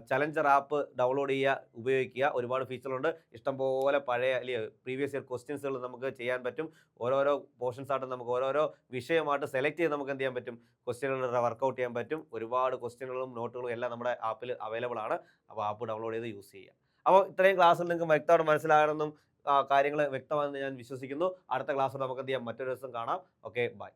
ചലഞ്ചർ ആപ്പ് ഡൗൺലോഡ് ചെയ്യുക, ഉപയോഗിക്കുക. ഒരുപാട് ഫീച്ചറുണ്ട്. ഇഷ്ടംപോലെ പഴയ അല്ലെങ്കിൽ പ്രീവിയസ് ഇയർ ക്വസ്റ്റ്യൻസുകൾ നമുക്ക് ചെയ്യാൻ പറ്റും. ഓരോരോ പോർഷൻസ് ആയിട്ട് നമുക്ക് ഓരോരോ വിഷയമായിട്ട് സെലക്ട് ചെയ്ത് നമുക്ക് എന്ത് ചെയ്യാൻ പറ്റും? ക്വസ്റ്റ്യനുകൾ വർക്കൗട്ട് ചെയ്യാൻ പറ്റും. ഒരുപാട് ക്വസ്റ്റ്യനുകളും നോട്ടുകളും എല്ലാം നമ്മുടെ ആപ്പിൽ അവൈലബിൾ ആണ്. അപ്പോൾ ആപ്പ് ഡൗൺലോഡ് ചെയ്ത് യൂസ് ചെയ്യുക. അപ്പോൾ ഇത്രയും ക്ലാസ്സിൽ നിങ്ങൾക്ക് വ്യക്തമായിട്ട് മനസ്സിലാകണമെന്നും കാര്യങ്ങൾ വ്യക്തമാണെന്ന് ഞാൻ വിശ്വസിക്കുന്നു. അടുത്ത ക്ലാസ്സിൽ നമുക്ക് എന്ത് ചെയ്യാം? മറ്റൊരു ദിവസം കാണാം. Okay, by.